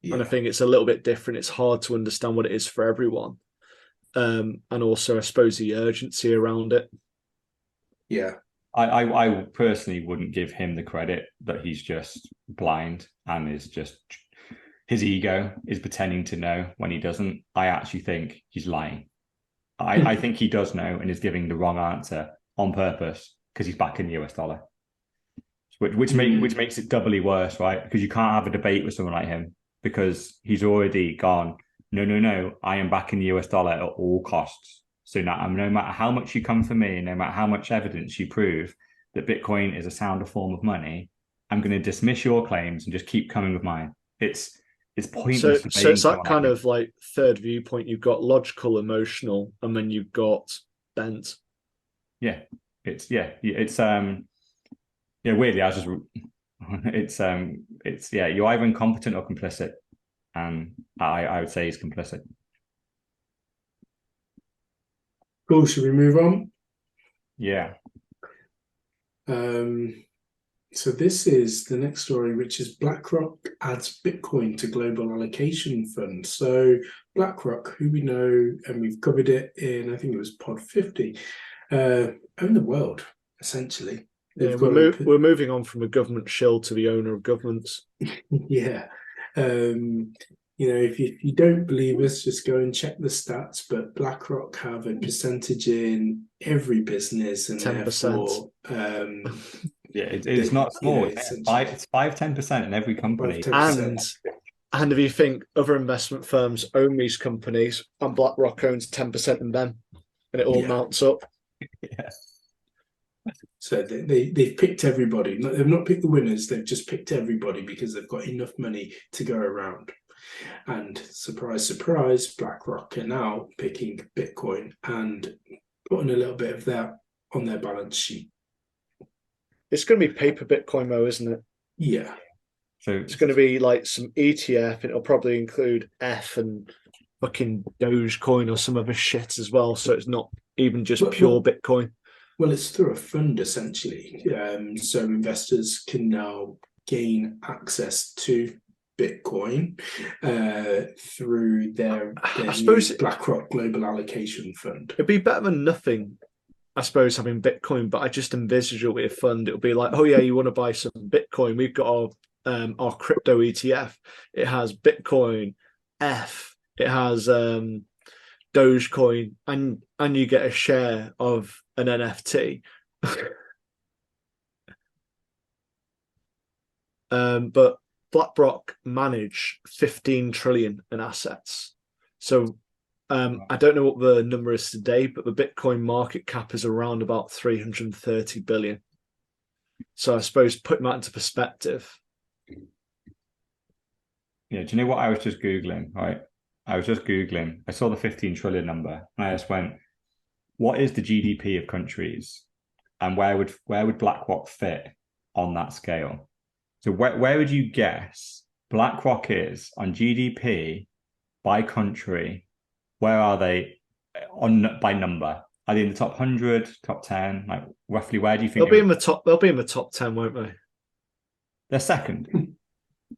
Yeah. And I think it's a little bit different. It's hard to understand what it is for everyone. And also, I suppose, the urgency around it. Yeah. I personally wouldn't give him the credit that he's just blind and is just his ego is pretending to know when he doesn't. I actually think he's lying. I think he does know and is giving the wrong answer on purpose because he's backing the US dollar, which makes it doubly worse, right? Because you can't have a debate with someone like him because he's already gone, no, I am backing the US dollar at all costs. So now, no matter how much you come for me, no matter how much evidence you prove that Bitcoin is a sounder form of money, I'm going to dismiss your claims and just keep coming with mine. It's pointless. So it's that kind of like third viewpoint. You've got logical, emotional, and then you've got bent. Yeah, weirdly, you're either incompetent or complicit, and I would say he's complicit. Cool. Should we move on? Yeah. So this is the next story, which is BlackRock adds Bitcoin to global allocation fund. So BlackRock, who we know, and we've covered it in, I think it was pod 50, own the world, essentially. Yeah, we're moving on from a government shill to the owner of governments. Yeah. If you don't believe us, just go and check the stats. But BlackRock have a percentage in every business, and 10%. Therefore, it's not small. It's 5-10% in every company. 5-10%. And if you think other investment firms own these companies, and BlackRock owns 10% in them, and it all mounts up. Yeah. So they've picked everybody. They've not picked the winners. They've just picked everybody because they've got enough money to go around. And surprise, surprise, BlackRock are now picking Bitcoin and putting a little bit of that on their balance sheet. It's going to be paper Bitcoin, though, isn't it? Yeah. So it's going to be like some ETF. It'll probably include F and fucking Dogecoin or some other shit as well. So it's not even just pure Bitcoin. Well, it's through a fund, essentially. So investors can now gain access to Bitcoin through their BlackRock Global Allocation Fund. It'd be better than nothing, I suppose, having Bitcoin, but I just envisage it'll be a fund. It'll be like, oh yeah, you want to buy some Bitcoin? We've got our crypto ETF. It has Bitcoin, F. It has Dogecoin, and you get a share of an NFT. But BlackRock manage 15 trillion in assets. So I don't know what the number is today, but the Bitcoin market cap is around about 330 billion. So I suppose putting that into perspective. Yeah, do you know what I was just Googling, right? I was just Googling. I saw the 15 trillion number and I just went, what is the GDP of countries? And where would BlackRock fit on that scale? So where would you guess BlackRock is on GDP by country? Where are they by number? Are they in the top 100, top 10? Like roughly, where do you think they'll be in the top? They'll be in the top 10, won't they? They're second.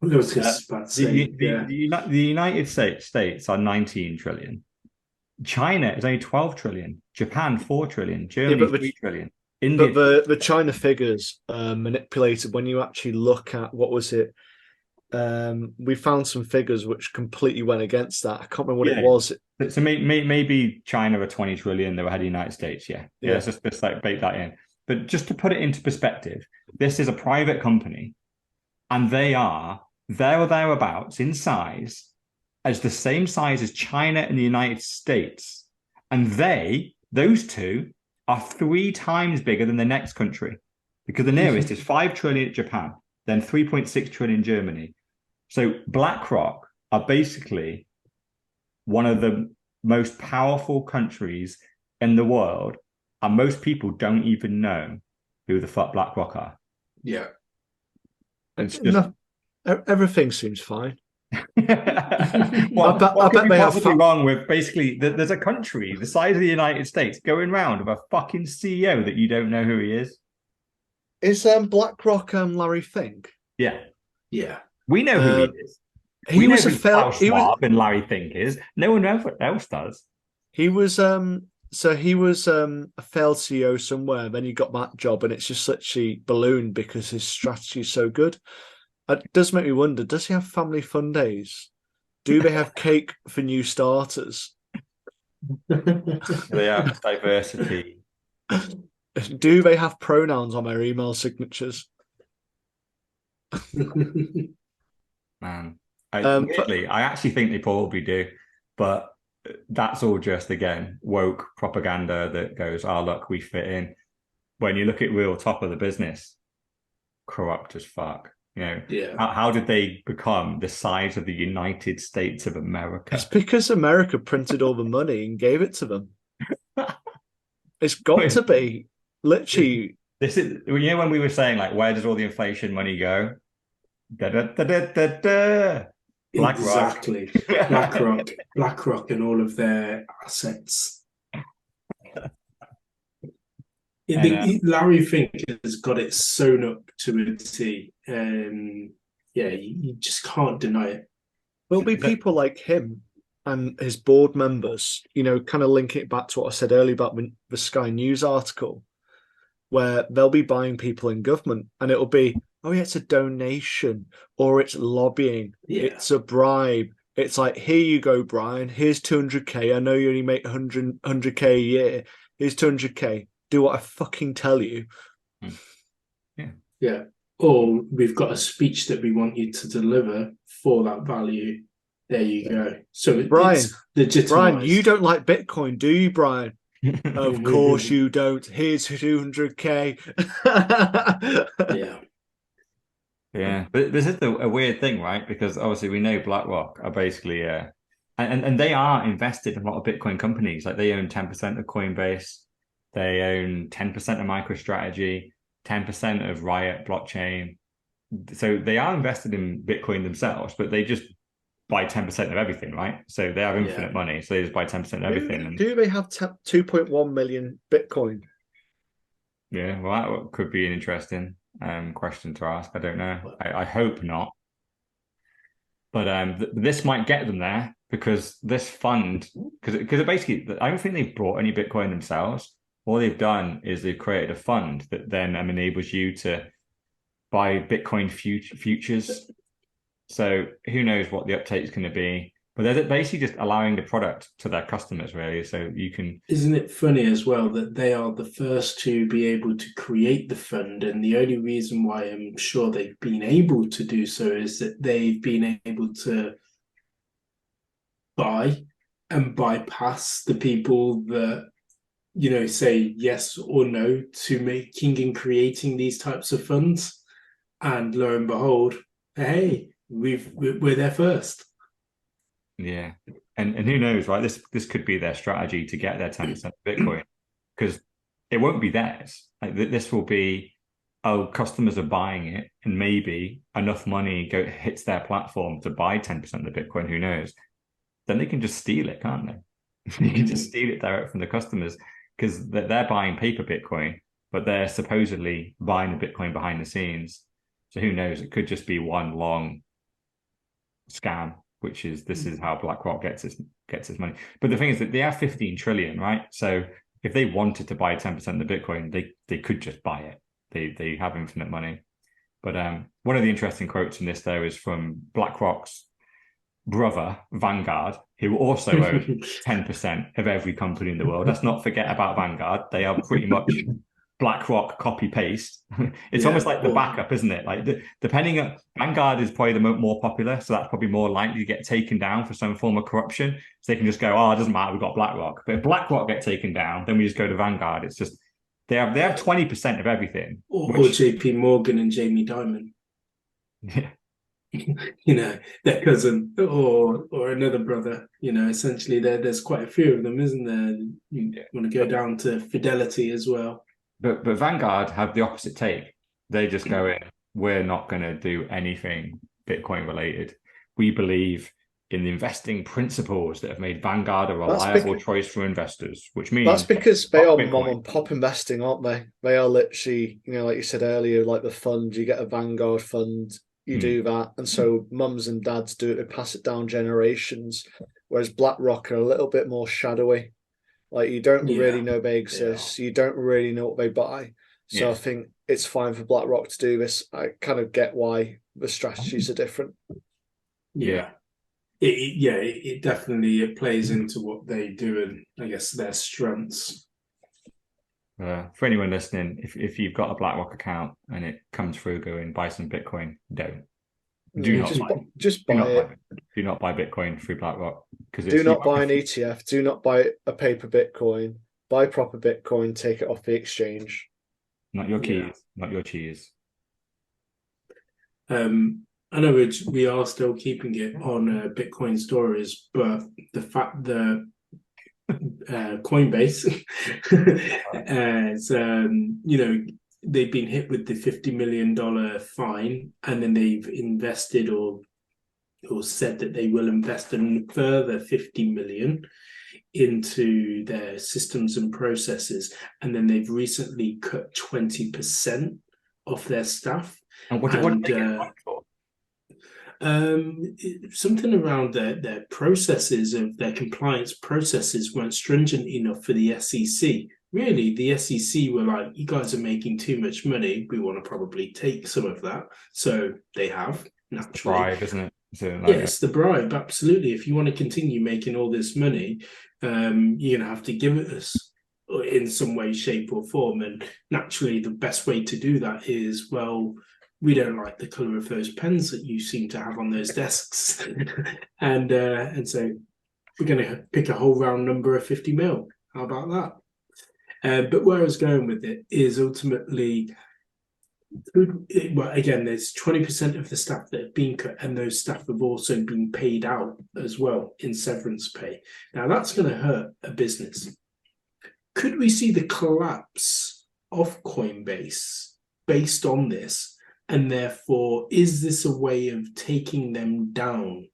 I was just about to say, The United States are 19 trillion. China is only 12 trillion. Japan 4 trillion. Germany 3 trillion. India. But the China figures manipulated when you actually look at what was it. We found some figures which completely went against that. I can't remember what it was. So maybe China are 20 trillion. They were ahead of the United States. Yeah. Let's just like bake that in. But just to put it into perspective, this is a private company, and they are there or thereabouts in size as the same size as China and the United States, and those two are 3 times bigger than the next country, because the nearest is 5 trillion Japan, then 3.6 trillion Germany. So BlackRock are basically one of the most powerful countries in the world, and most people don't even know who the fuck BlackRock are. Yeah. It's just... everything seems fine. What could be possibly wrong with basically there's a country the size of the United States going round with a fucking CEO that you don't know who he is? Is BlackRock Larry Fink? Yeah. Yeah. We know who he is. He was a Klaus Schwab and Larry Fink is. No one else does. He was so he was a failed CEO somewhere, then he got that job and it's just literally ballooned because his strategy is so good. It does make me wonder, does he have family fun days? Do they have cake for new starters? They have diversity. Do they have pronouns on their email signatures? Man, I actually think they probably do, but that's all just, again, woke propaganda that goes, oh, look, we fit in. When you look at real top of the business, corrupt as fuck. You know, how did they become the size of the United States of America? It's because America printed all the money and gave it to them. It's got to be literally. This is, you know, when we were saying like, where does all the inflation money go? BlackRock. Exactly. BlackRock and all of their assets. Larry Fink has got it sewn up to a T. You just can't deny it. There'll be people like him and his board members, you know, kind of linking it back to what I said earlier about the Sky News article, where they'll be buying people in government and it'll be, oh yeah, it's a donation or it's lobbying, it's a bribe. It's like, here you go, Brian, here's 200k. I know you only make 100k a year. Here's 200k. Do what I fucking tell you. Yeah. Or we've got a speech that we want you to deliver for that value. There you go. So Brian, it's legitimized. Brian, you don't like Bitcoin, do you, Brian? Of course you don't. Here's 200k. Yeah, but this is a weird thing, right? Because obviously we know BlackRock are basically and they are invested in a lot of Bitcoin companies. Like they own 10% of Coinbase. They own 10% of MicroStrategy, 10% of Riot blockchain. So they are invested in Bitcoin themselves, but they just buy 10% of everything, right? So they have infinite money. So they just buy 10% of everything. Do they have 2.1 million Bitcoin? Yeah, well, that could be an interesting question to ask. I don't know. I hope not. But this might get them there because this fund, because basically, I don't think they've bought any Bitcoin themselves. All they've done is they've created a fund that then enables you to buy Bitcoin futures. So who knows what the uptake is going to be. But they're basically just allowing the product to their customers, really. So you can. Isn't it funny as well that they are the first to be able to create the fund, and the only reason why I'm sure they've been able to do so is that they've been able to buy and bypass the people that, you know, say yes or no to making and creating these types of funds. And lo and behold, hey, we're there first. Yeah, and who knows, right? This could be their strategy to get their 10% Bitcoin, because it won't be theirs. Like this will be, oh, customers are buying it, and maybe enough money hits their platform to buy 10% of the Bitcoin. Who knows? Then they can just steal it, can't they? You can just steal it direct from the customers, because they're buying paper Bitcoin, but they're supposedly buying the Bitcoin behind the scenes. So who knows? It could just be one long scam, which is this is how BlackRock gets its money. But the thing is that they have 15 trillion, right? So if they wanted to buy 10% of the Bitcoin, they could just buy it. They have infinite money. But one of the interesting quotes in this, though, is from BlackRock's brother, Vanguard, who also owns 10% of every company in the world. Let's not forget about Vanguard. They are pretty much BlackRock copy paste. It's almost like the backup, isn't it? Like depending on Vanguard is probably the more popular, so that's probably more likely to get taken down for some form of corruption. So they can just go, oh, it doesn't matter, we've got BlackRock. But if BlackRock get taken down, then we just go to Vanguard. It's just they have 20% of everything. Or JP Morgan and Jamie Dimon. Yeah. You know, their cousin or another brother. You know, essentially there's quite a few of them, isn't there? You want to go down to Fidelity as well. But Vanguard have the opposite take. They just go in, we're not going to do anything Bitcoin related. We believe in the investing principles that have made Vanguard a reliable choice for investors, which means that's because they are mom and pop investing, aren't they? They are literally, you know, like you said earlier, like the fund, you get a Vanguard fund, you do that. And so mums and dads do it, they pass it down generations, whereas BlackRock are a little bit more shadowy. Like you don't really know they exist. You don't really know what they buy. So I think it's fine for BlackRock to do this. I kind of get why the strategies are different. Yeah. It definitely plays into what they do and I guess their strengths. For anyone listening, if you've got a BlackRock account and it comes through going buy some Bitcoin, do not buy Bitcoin through BlackRock, because do not buy an ETF, do not buy a paper Bitcoin, buy proper Bitcoin, take it off the exchange. Not your keys, not your cheese. I know we are still keeping it on Bitcoin stories, but the fact that Coinbase as you know, they've been hit with the $50 million fine, and then they've invested or said that they will invest a further 50 million into their systems and processes, and then they've recently cut 20% of their staff. And what did they get for? Something around their processes, of their compliance processes weren't stringent enough for the SEC. Really, the SEC were like, you guys are making too much money. We want to probably take some of that. So they have, naturally. Bribe, isn't it? Yes, the bribe, absolutely. If you want to continue making all this money, you're going to have to give it us in some way, shape or form. And naturally, the best way to do that is, well, we don't like the color of those pens that you seem to have on those desks. and so we're going to pick a whole round number of 50 mil. How about that? But where I was going with it is ultimately, well, again, there's 20% of the staff that have been cut, and those staff have also been paid out as well in severance pay. Now, that's going to hurt a business. Could we see the collapse of Coinbase based on this? And therefore, is this a way of taking them down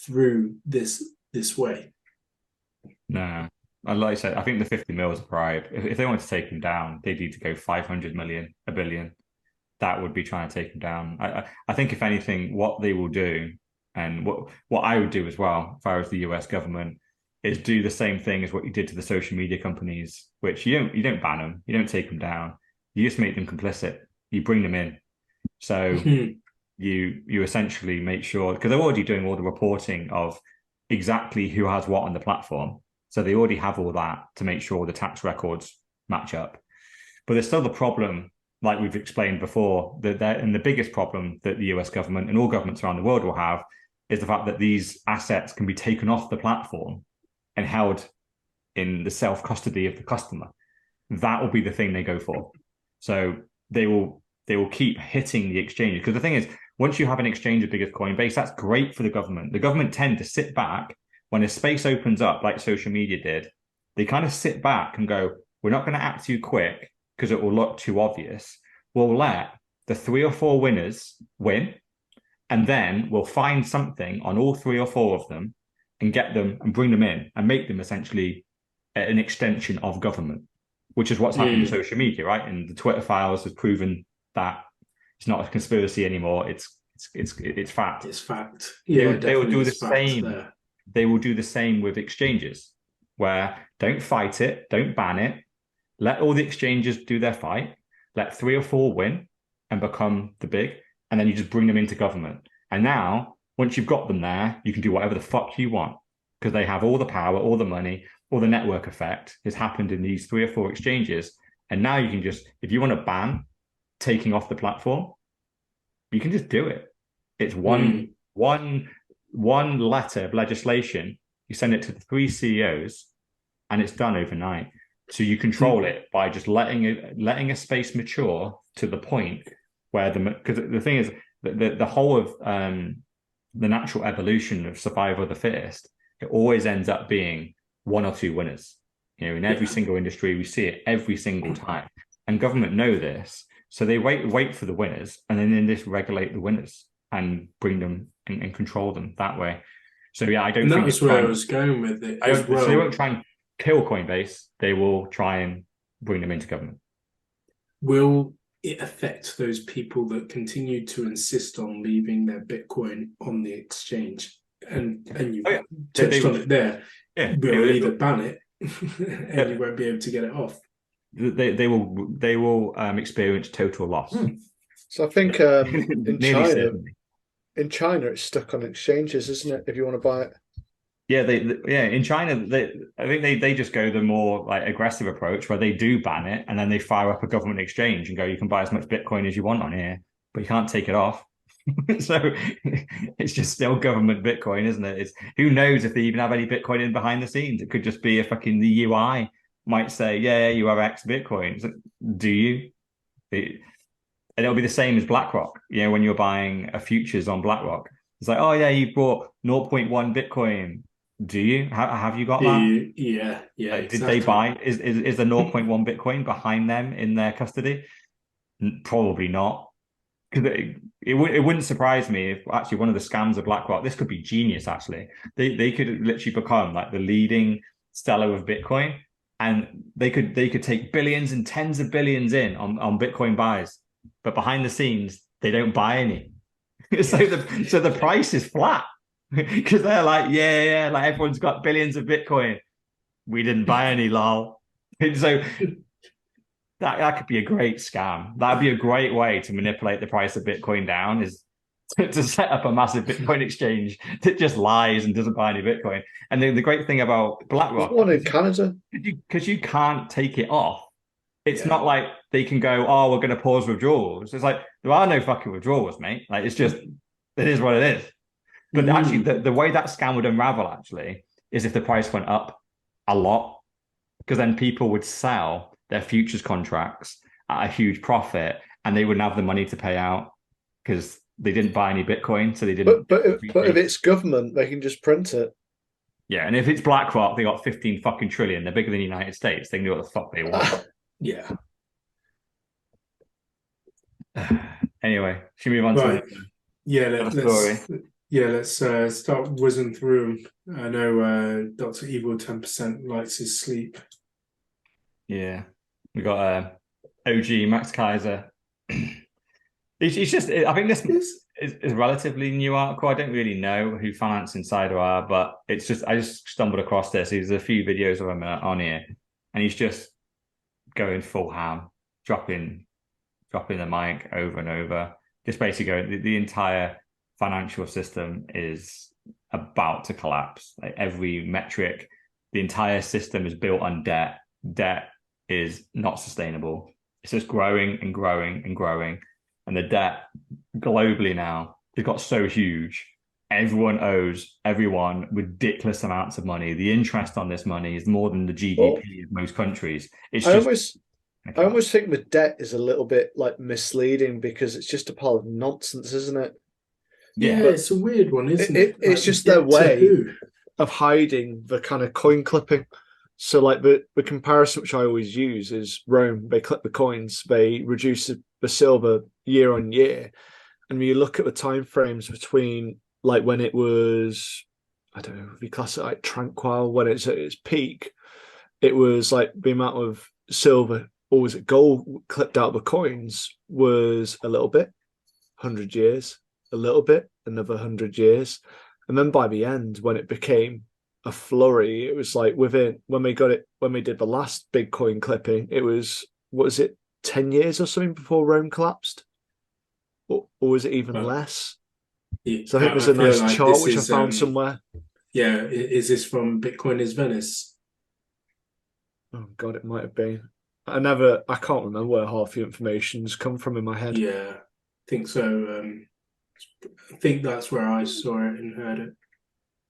through this way? No. Like I said, I think the 50 mil is a bribe. If they want to take him down, they need to go 500 million, a billion. That would be trying to take him down. I think, if anything, what they will do, and what I would do as well, if I was the US government, is do the same thing as what you did to the social media companies, which you don't ban them, you don't take them down, you just make them complicit, you bring them in. So you essentially make sure, because they're already doing all the reporting of exactly who has what on the platform. So they already have all that to make sure the tax records match up. But there's still the problem, like we've explained before, and the biggest problem that the US government and all governments around the world will have is the fact that these assets can be taken off the platform and held in the self-custody of the customer. That will be the thing they go for. So they will keep hitting the exchange. Because the thing is, once you have an exchange as big as Coinbase, that's great for the government. The government tend to sit back when a space opens up, like social media did. They kind of sit back and go, we're not going to act too quick because it will look too obvious. We'll let the 3 or 4 winners win, and then we'll find something on all 3 or 4 of them and get them and bring them in and make them essentially an extension of government, which is what's happened to social media, right? And the Twitter files has proven that it's not a conspiracy anymore. It's fact. It's fact. Yeah, they will do the same. There. They will do the same with exchanges, where don't fight it, don't ban it, let all the exchanges do their fight, let 3 or 4 win and become the big, and then you just bring them into government. And now, once you've got them there, you can do whatever the fuck you want because they have all the power, all the money, all the network effect has happened in these 3 or 4 exchanges. And now you can just, if you want to ban taking off the platform, you can just do it. It's one letter of legislation. You send it to the 3 CEOs and it's done overnight. So you control it by just letting a space mature to the point where because the thing is the whole of the natural evolution of survival of the fittest, it always ends up being 1 or 2 winners. In every single industry, we see it every single time, and government know this, so they wait for the winners, and then they just regulate the winners and bring them and control them that way. So yeah, I don't. And think that's where I was going with it. So they won't try and kill Coinbase. They will try and bring them into government. Will it affect those people that continue to insist on leaving their Bitcoin on the exchange? And you touched on it there. Yeah, we'll either ban it and you won't be able to get it off. They will experience total loss. So I think in China it's stuck on exchanges, isn't it? If you want to buy it. Yeah, in China, I think they just go the more like aggressive approach where they do ban it and then they fire up a government exchange and go, you can buy as much Bitcoin as you want on here, but you can't take it off. So it's just still government Bitcoin, isn't it? It's who knows if they even have any Bitcoin in behind the scenes. It could just be a fucking the UI might say, yeah, you have X Bitcoin. So, do you? And it'll be the same as BlackRock. When you're buying a futures on BlackRock, it's like, oh yeah, you bought 0.1 Bitcoin. Do you? Have you got that? Yeah. Did they buy? Is the 0.1 Bitcoin behind them in their custody? Probably not. Because it wouldn't surprise me if actually one of the scams of BlackRock, this could be genius actually. They could literally become like the leading seller of Bitcoin, and they could take billions and tens of billions in on Bitcoin buys, but behind the scenes they don't buy any. So the price is flat. Because they're like, yeah, like everyone's got billions of Bitcoin. We didn't buy any, lol. And so that could be a great scam. That'd be a great way to manipulate the price of Bitcoin down, is to set up a massive Bitcoin exchange that just lies and doesn't buy any Bitcoin. And the great thing about BlackRock, there's one in Canada, because you can't take it off. It's not like they can go, oh, we're going to pause withdrawals. It's like there are no fucking withdrawals, mate. Like it's just it is what it is. But actually, the way that scam would unravel actually is if the price went up a lot, because then people would sell their futures contracts at a huge profit, and they wouldn't have the money to pay out because they didn't buy any Bitcoin, so they didn't. But if it's government, they can just print it. Yeah, and if it's BlackRock, they got 15 fucking trillion. They're bigger than the United States. They can do what the fuck they want. Yeah. Anyway, should we move on to let's start whizzing through them. I know Dr. Evil 10% likes his sleep. Yeah, we got OG Max Kaiser. He's just, I think this is a relatively new article. I don't really know who Finance Insider are, but it's just, I just stumbled across this. There's a few videos of him on here, and he's just going full ham, dropping the mic over and over. Just basically going, the entire financial system is about to collapse. Like every metric, the entire system is built on debt. Debt is not sustainable. It's just growing and growing and growing. And the debt globally now has got so huge. Everyone owes everyone ridiculous amounts of money. The interest on this money is more than the GDP of most countries. It's I almost think the debt is a little bit like misleading because it's just a pile of nonsense, isn't it? Yeah, it's a weird one, isn't it? It's just their way of hiding the kind of coin clipping. So like the comparison which I always use is Rome. They clip the coins, they reduce the silver year on year. And when you look at the time frames between like when it was, I don't know, if you class it like tranquil, when it's at its peak, it was like the amount of silver or was it gold clipped out of the coins was a little bit, 100 years, a little bit, another 100 years. And then by the end, when it became a flurry, it was like when we did the last big coin clipping, it was, what was it, 10 years or something before Rome collapsed? Or was it even less? So I think there's a nice chart which I found somewhere. Yeah, is this from Bitcoin is Venice? Oh God, it might have been. I can't remember where half the information's come from in my head. Yeah, I think so. I think that's where I saw it and heard it.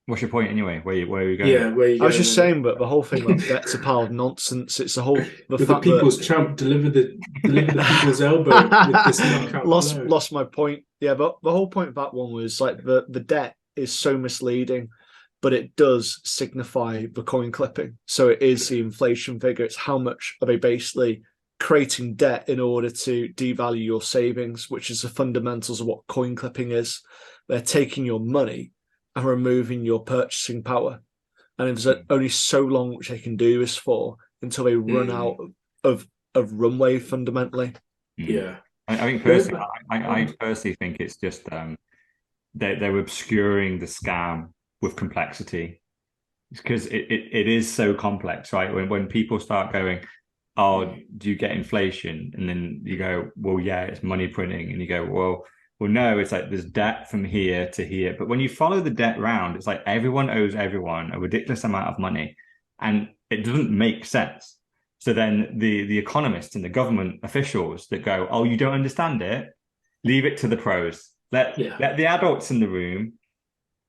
What's your point anyway? Where are you going? Yeah, where you going? I was just saying, but the whole thing about debt's a pile of nonsense. It's the whole the people's champ deliver the people's elbow with this knockout blow. Lost my point. Yeah, but the whole point of that one was like the debt is so misleading, but it does signify the coin clipping. So it is the inflation figure. It's how much are they basically creating debt in order to devalue your savings, which is the fundamentals of what coin clipping is. They're taking your money and removing your purchasing power. And there's only so long which they can do this for until they run out of runway fundamentally. Yeah. I think personally, I personally think it's just they're obscuring the scam with complexity. It's because it is so complex, right? When people start going, oh, do you get inflation? And then you go, well, yeah, it's money printing. And you go, well, no, it's like there's debt from here to here. But when you follow the debt round, it's like everyone owes everyone a ridiculous amount of money. And it doesn't make sense. So then the economists and the government officials that go, oh, you don't understand it, leave it to the pros. Let the adults in the room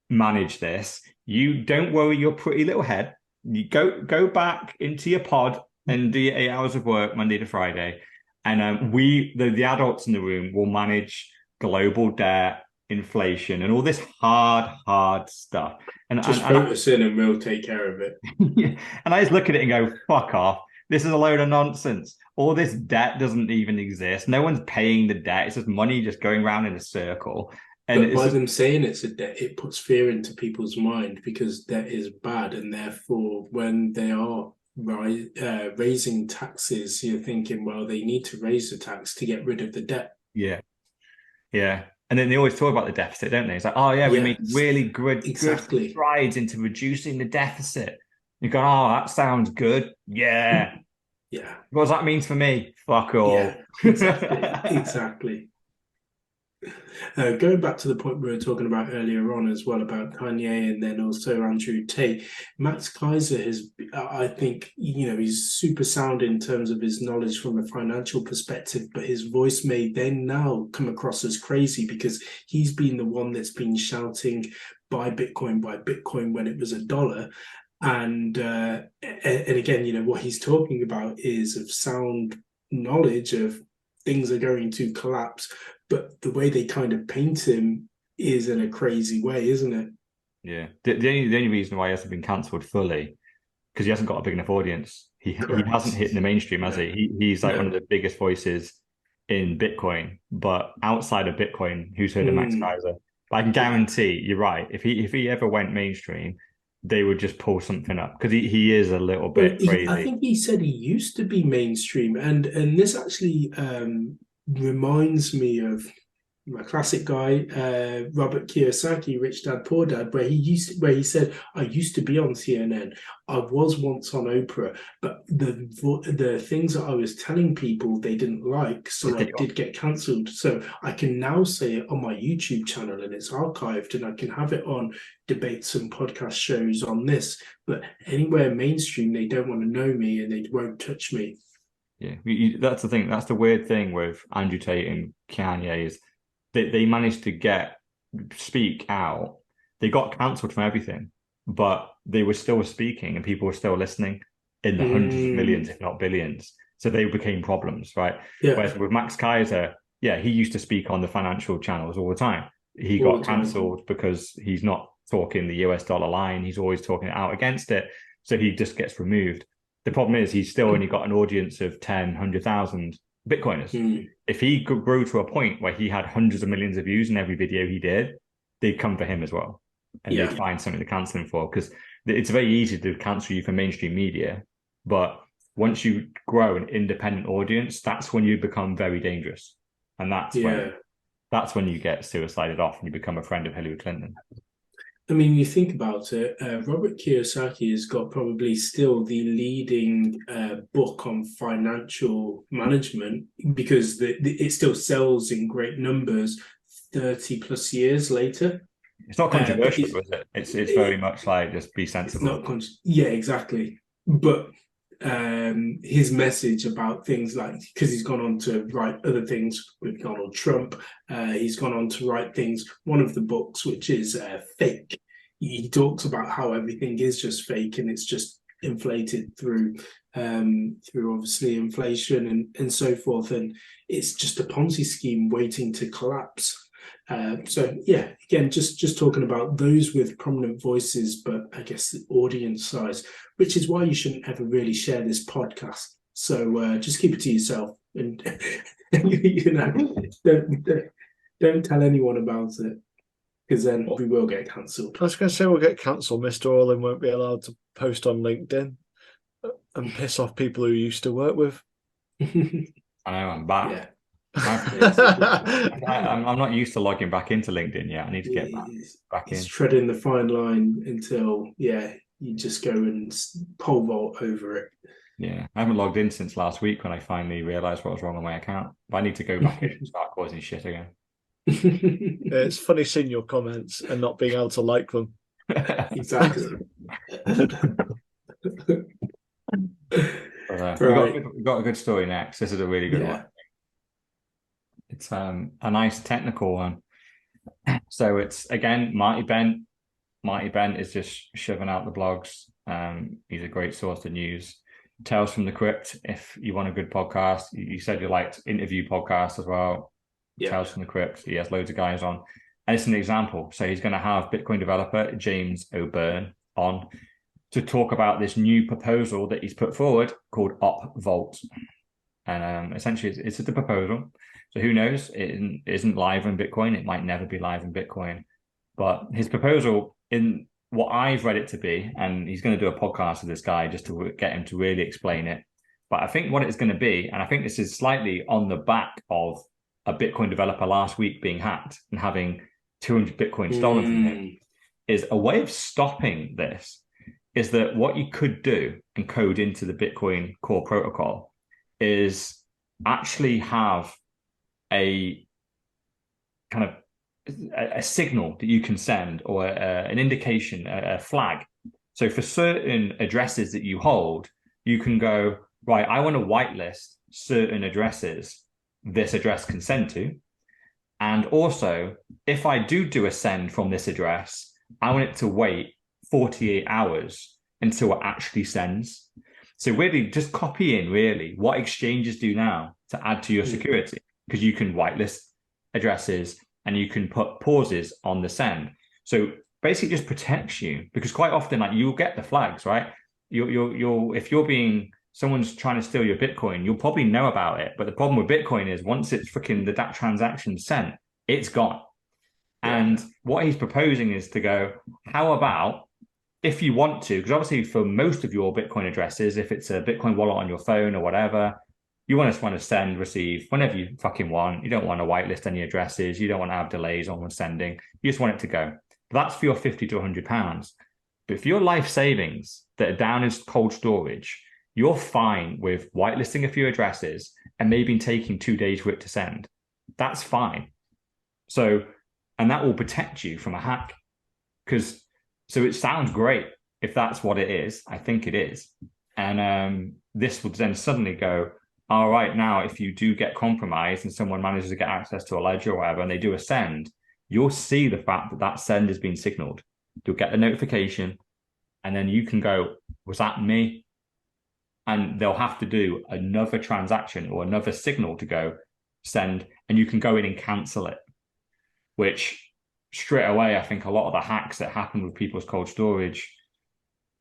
manage this. You don't worry your pretty little head. You go back into your pod and do your 8 hours of work Monday to Friday. And the adults in the room will manage global debt, inflation, and all this hard stuff. And just vote us in and we'll take care of it. Yeah. And I just look at it and go, fuck off. This is a load of nonsense. All this debt doesn't even exist. No one's paying the debt. It's just money just going around in a circle. And but by them saying it's a debt, it puts fear into people's mind because debt is bad. And therefore, when they are raising taxes, you're thinking, well, they need to raise the tax to get rid of the debt. Yeah. Yeah. And then they always talk about the deficit, don't they? It's like, oh, yeah, we made really good strides into reducing the deficit. You go, oh, that sounds good. Yeah. Yeah. What does that mean for me? Fuck all. Yeah, exactly. Going back to the point we were talking about earlier on as well about Kanye and then also Andrew Tate, Max Kaiser has, I think, he's super sound in terms of his knowledge from a financial perspective, but his voice may then now come across as crazy because he's been the one that's been shouting buy Bitcoin when it was $1. And again, what he's talking about is of sound knowledge of things are going to collapse, but the way they kind of paint him is in a crazy way, isn't it? Yeah. The only reason why he hasn't been cancelled fully because he hasn't got a big enough audience. He hasn't hit the mainstream, has he? He's like one of the biggest voices in Bitcoin, but outside of Bitcoin, who's heard of Max Kaiser? But I can guarantee you're right. If he ever went mainstream, they would just pull something up because he is a little bit crazy. I think he said he used to be mainstream, and this actually reminds me of my classic guy, Robert Kiyosaki, Rich Dad Poor Dad, where he said, "I used to be on CNN. I was once on Oprah, but the things that I was telling people they didn't like, so I did get cancelled. So I can now say it on my YouTube channel, and it's archived, and I can have it on debates and podcast shows on this. But anywhere mainstream, they don't want to know me, and they won't touch me." Yeah, that's the thing. That's the weird thing with Andrew Tate and Kanye is they managed to speak out. They got cancelled from everything, but they were still speaking and people were still listening in the hundreds of millions, if not billions. So they became problems, right? Yeah. Whereas with Max Kaiser, yeah, he used to speak on the financial channels all the time. He got cancelled because he's not talking the US dollar line. He's always talking out against it. So he just gets removed. The problem is he's still only got an audience of 10, 100,000 Bitcoiners. If he grew to a point where he had hundreds of millions of views in every video he did, they'd come for him as well. And they'd find something to cancel him for, because it's very easy to cancel you for mainstream media. But once you grow an independent audience, that's when you become very dangerous. And that's when you get suicided off and you become a friend of Hillary Clinton. I mean, you think about it, Robert Kiyosaki has got probably still the leading book on financial management, because it still sells in great numbers 30 plus years later. It's not controversial, is it? It's very much like, just be sensible. It's not yeah, exactly. But his message about things like, because he's gone on to write other things with Donald Trump, he's gone on to write things, one of the books, which is Fake. He talks about how everything is just fake and it's just inflated through obviously inflation and so forth, and it's just a Ponzi scheme waiting to collapse. So yeah, again, just talking about those with prominent voices, but I guess the audience size, which is why you shouldn't ever really share this podcast. So just keep it to yourself, and don't tell anyone about it, because then we will get cancelled. I was going to say we'll get cancelled. Mr. Orlin won't be allowed to post on LinkedIn and piss off people who he used to work with. I know, I'm back. Yeah. I'm not used to logging back into LinkedIn yet. I need to get back in. It's treading the fine line until you just go and pole vault over it. Yeah, I haven't logged in since last week when I finally realised what was wrong on my account. But I need to go back in and start causing shit again. It's funny seeing your comments and not being able to like them. Exactly. We've got a good story next. This is a really good one. It's a nice technical one. So it's, again, Marty Bent. Marty Bent is just shoving out the blogs. He's a great source of news. Tales from the Crypt, if you want a good podcast. You said you liked interview podcasts as well. Yeah. Tales from the Crypt. He has loads of guys on. And it's an example. So he's going to have Bitcoin developer James O'Byrne on to talk about this new proposal that he's put forward called Op Vault. And essentially, it's the proposal. So who knows? It isn't live in Bitcoin. It might never be live in Bitcoin. But his proposal, in what I've read it to be, and he's going to do a podcast with this guy just to get him to really explain it. But I think what it's going to be, and I think this is slightly on the back of a Bitcoin developer last week being hacked and having 200 Bitcoin stolen from him, is a way of stopping this, is that what you could do and code into the Bitcoin core protocol is actually have a kind of a signal that you can send, or an indication, a flag. So for certain addresses that you hold, you can go, right, I want to whitelist certain addresses this address can send to. And also, if I do a send from this address, I want it to wait 48 hours until it actually sends. So really just copy in really what exchanges do now to add to your security, because you can whitelist addresses and you can put pauses on the send. So basically just protects you, because quite often, like, you'll get the flags, right? You'll if someone's trying to steal your Bitcoin, you'll probably know about it. But the problem with Bitcoin is once it's freaking that transaction sent, it's gone. Yeah. And what he's proposing is to go, how about, if you want to, because obviously for most of your Bitcoin addresses, if it's a Bitcoin wallet on your phone or whatever, You want to send, receive whenever you fucking want. You don't want to whitelist any addresses. You don't want to have delays on sending. You just want it to go. That's for your 50 to £100. But for your life savings that are down in cold storage, you're fine with whitelisting a few addresses and maybe taking 2 days for it to send. That's fine. So, and that will protect you from a hack. So it sounds great if that's what it is. I think it is. And this would then suddenly go, all right, now if you do get compromised and someone manages to get access to a ledger or whatever, and they do a send, you'll see the fact that that send has been signaled. You'll get the notification, and then you can go, was that me? And they'll have to do another transaction or another signal to go send, and you can go in and cancel it, which straight away, I think a lot of the hacks that happen with people's cold storage,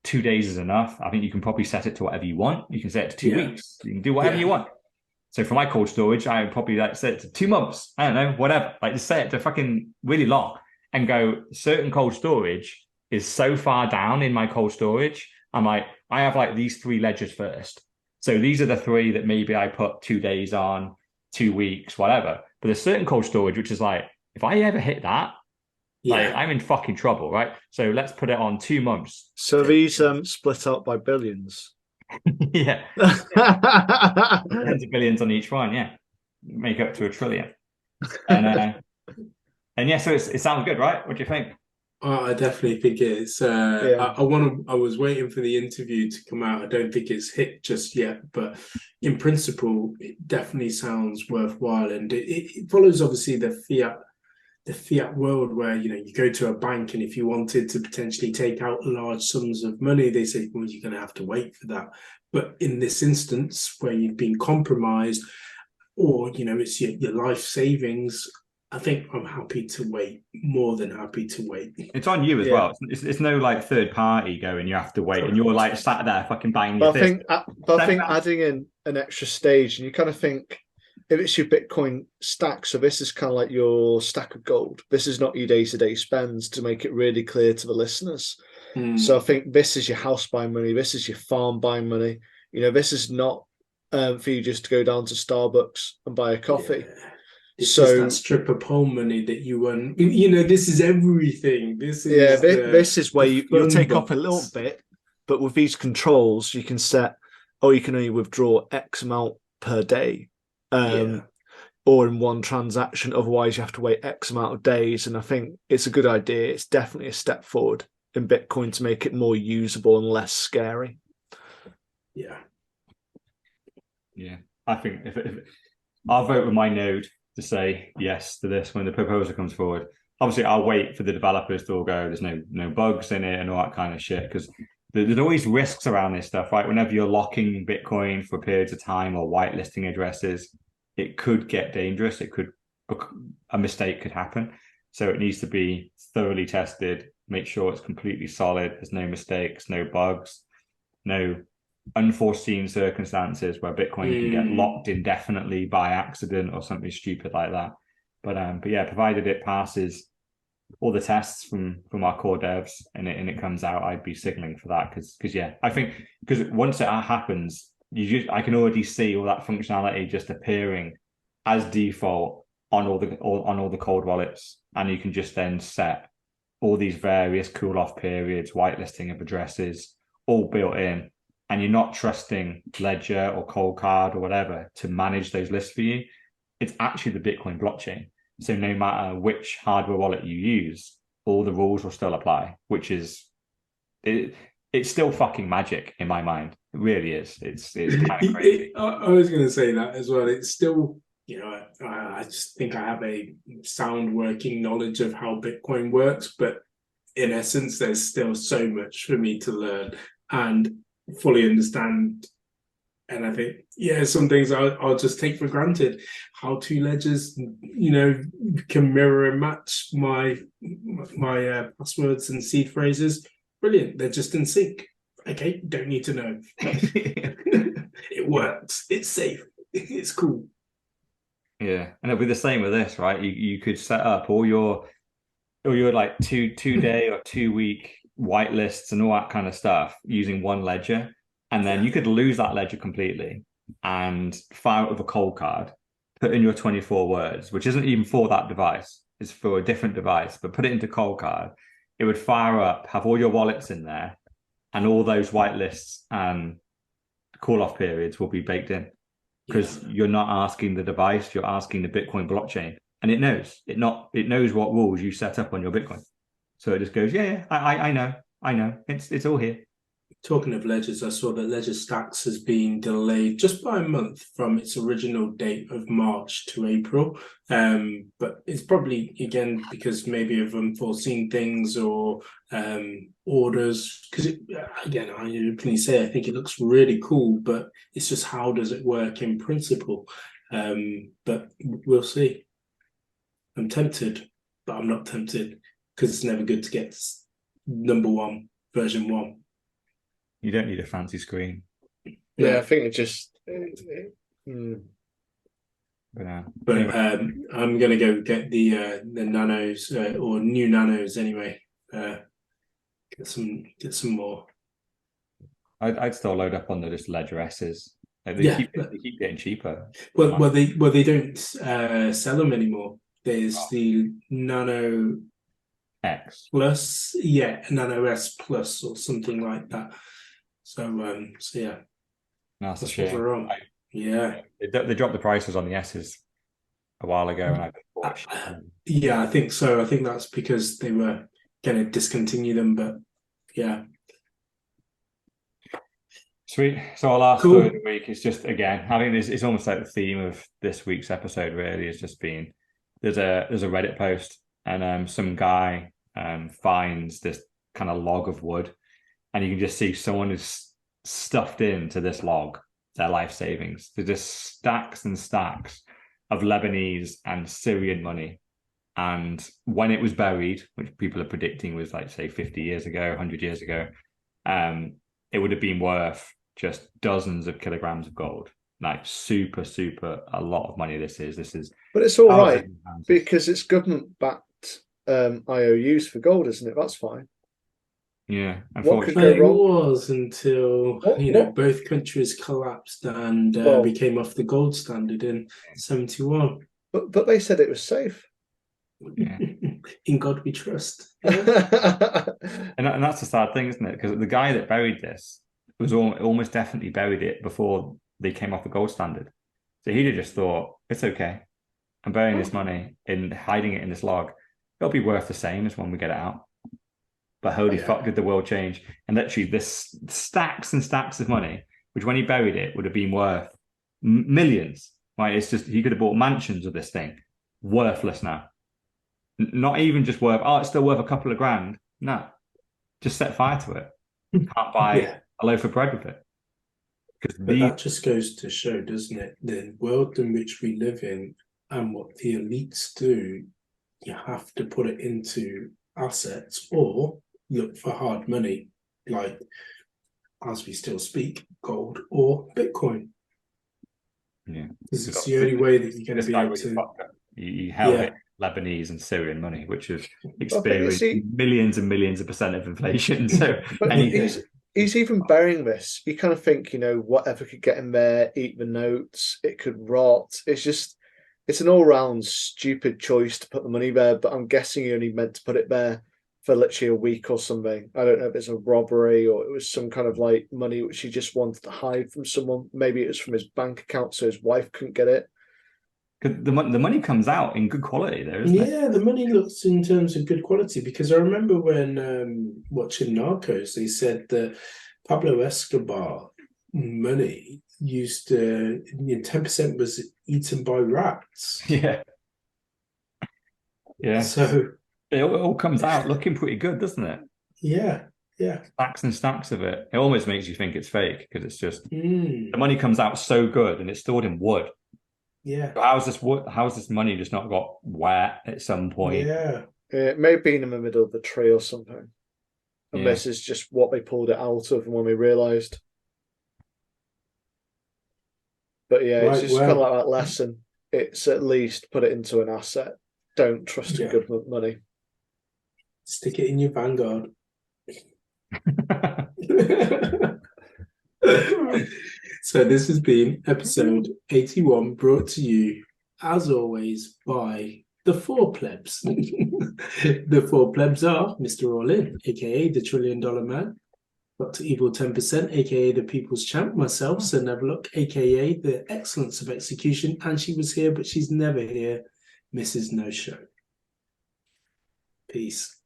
2 days is enough. I think you can probably set it to whatever you want. You can set it to 2 weeks. You can do whatever you want. So for my cold storage, I would probably like set it to 2 months. I don't know, whatever. Like just set it to fucking really long and go, certain cold storage is so far down in my cold storage. I'm like, I have like these 3 ledgers first. So these are the 3 that maybe I put 2 days on, 2 weeks, whatever. But there's certain cold storage, which is like, if I ever hit that, like, I'm in fucking trouble, right? So let's put it on 2 months. So these split up by billions. Yeah. Tens of billions on each one, yeah. Make up to $1 trillion. And yeah, so it sounds good, right? What do you think? I definitely think it is. I was waiting for the interview to come out. I don't think it's hit just yet, but in principle, it definitely sounds worthwhile. And it follows obviously the fiat world where, you know, you go to a bank and if you wanted to potentially take out large sums of money, they say, well, you're going to have to wait for that. But in this instance where you've been compromised, or, you know, it's your life savings, I think I'm happy to wait, more than happy to wait. It's on you as well. It's no like third party going, you have to wait, and you're like sat there fucking banging your fist. I think adding in an extra stage, and you kind of think, if it's your Bitcoin stack, so this is kind of like your stack of gold. This is not your day-to-day spends, to make it really clear to the listeners. So I think this is your house buying money. This is your farm buying money. You know, this is not for you just to go down to Starbucks and buy a coffee. Yeah. It's just that stripper pole money that you won. You know, this is everything. This is this is where you'll take off a little bit, but with these controls, you can set, you can only withdraw X amount per day. Or in one transaction, otherwise you have to wait X amount of days. And I think it's a good idea. It's definitely a step forward in Bitcoin to make it more usable and less scary. Yeah. I think if I'll vote with my node to say yes to this when the proposal comes forward. Obviously, I'll wait for the developers to all go, there's no bugs in it and all that kind of shit, because there's always risks around this stuff, right? Whenever you're locking Bitcoin for periods of time or whitelisting addresses, it could get dangerous. A mistake could happen. So it needs to be thoroughly tested, make sure it's completely solid. There's no mistakes, no bugs, no unforeseen circumstances where Bitcoin can get locked indefinitely by accident or something stupid like that. But yeah, provided it passes all the tests from our core devs and it comes out, I'd be signaling for that because I think because once it happens, I can already see all that functionality just appearing as default on all the cold wallets, and you can just then set all these various cool off periods, whitelisting of addresses, all built in, and you're not trusting Ledger or Coldcard or whatever to manage those lists for you. It's actually the Bitcoin blockchain. So no matter which hardware wallet you use, all the rules will still apply, which is it's still fucking magic in my mind. It really is. It's kind of crazy. I was going to say that as well. It's still, you know, I just think I have a sound working knowledge of how Bitcoin works, but in essence, there's still so much for me to learn and fully understand. And I think, some things I'll just take for granted. How two ledgers, you know, can mirror and match my passwords and seed phrases. Brilliant. They're just in sync. Okay, don't need to know. It works. It's safe. It's cool. Yeah, and it'll be the same with this, right? You could set up all your like two day or 2 week whitelists and all that kind of stuff using one ledger. And then you could lose that ledger completely. and fire up a cold card, put in your 24 words, which isn't even for that device, it's for a different device, but put it into cold card, it would fire up, have all your wallets in there, and all those whitelists and call-off periods will be baked in. Because you're not asking the device, you're asking the Bitcoin blockchain, and it knows what rules you set up on your Bitcoin. So it just goes, I know, it's all here. Talking of ledgers, I saw that Ledger Stacks has been delayed just by a month from its original date of March to April. But it's probably, again, because maybe of unforeseen things or orders. Because, again, I openly say I think it looks really cool, but it's just how does it work in principle? But we'll see. I'm tempted, but I'm not tempted because it's never good to get number 1, version 1. You don't need a fancy screen. Yeah, I think it just. But I'm gonna go get the nanos or new nanos anyway. Get some more. I'd still load up on the just Ledger S's. They keep getting cheaper. Well, they don't sell them anymore. There's the Nano X Plus, Nano S Plus or something like that. So yeah, that's a what shame. we're on. Yeah, they dropped the prices on the S's a while ago, and I thought, I think so. I think that's because they were going to discontinue them, but yeah. Sweet. So our last story of the week is just, again, I think it's almost like the theme of this week's episode really has just been there's a Reddit post and some guy finds this kind of log of wood, and you can just see someone is stuffed into this log their life savings. There's just stacks and stacks of Lebanese and Syrian money. And when it was buried, which people are predicting was like, say, 50 years ago, 100 years ago, it would have been worth just dozens of kilograms of gold. Like super, a lot of money this is. But it's all right because it's government-backed IOUs for gold, isn't it? That's fine. Yeah, what could go wrong? It was until both countries collapsed and we came off the gold standard in 71. But they said it was safe. Yeah. In God we trust. And that's the sad thing, isn't it? Because the guy that buried this was almost definitely buried it before they came off the gold standard. So he'd have just thought, it's okay. I'm burying this money and hiding it in this log. It'll be worth the same as when we get it out. But holy fuck, did the world change? And literally, this stacks and stacks of money, which when he buried it would have been worth millions. Right? It's just he could have bought mansions of this thing, worthless now. Not even just worth. Oh, it's still worth a couple of grand. No, just set fire to it. Can't buy a loaf of bread with it. But that just goes to show, doesn't it? The world in which we live in and what the elites do, you have to put it into assets or look for hard money, like, as we still speak, gold or Bitcoin. Yeah. This is the only way that you're going to be able to... You held it Lebanese and Syrian money, which have experienced millions and millions of % of inflation. So he's even burying this. You kind of think, whatever could get in there, eat the notes, it could rot. It's an all-round stupid choice to put the money there, but I'm guessing he only meant to put it there for literally a week or something. I don't know if it's a robbery or it was some kind of like money which he just wanted to hide from someone. Maybe it was from his bank account so his wife couldn't get it. The money comes out in good quality there, isn't it? Yeah, the money looks in terms of good quality, because I remember when watching Narcos, they said that Pablo Escobar money used to 10% was eaten by rats. Yeah. So it all comes out looking pretty good, doesn't it? Yeah. Stacks and stacks of it. It almost makes you think it's fake because it's just the money comes out so good and it's stored in wood. Yeah. So how's this money just not got wet at some point? Yeah. It may have been in the middle of the tree or something. And this is just what they pulled it out of when we realised. But it's just kind of like that lesson. It's at least put it into an asset. Don't trust in government money. Stick it in your Vanguard. So this has been episode 81, brought to you, as always, by the four plebs. The four plebs are Mr. All In, aka the $1 Trillion Man, Dr. Evil 10%, aka the People's Champ, myself, Sir Neverlook, aka the Excellence of Execution, and she was here, but she's never here, Mrs. No Show. Peace.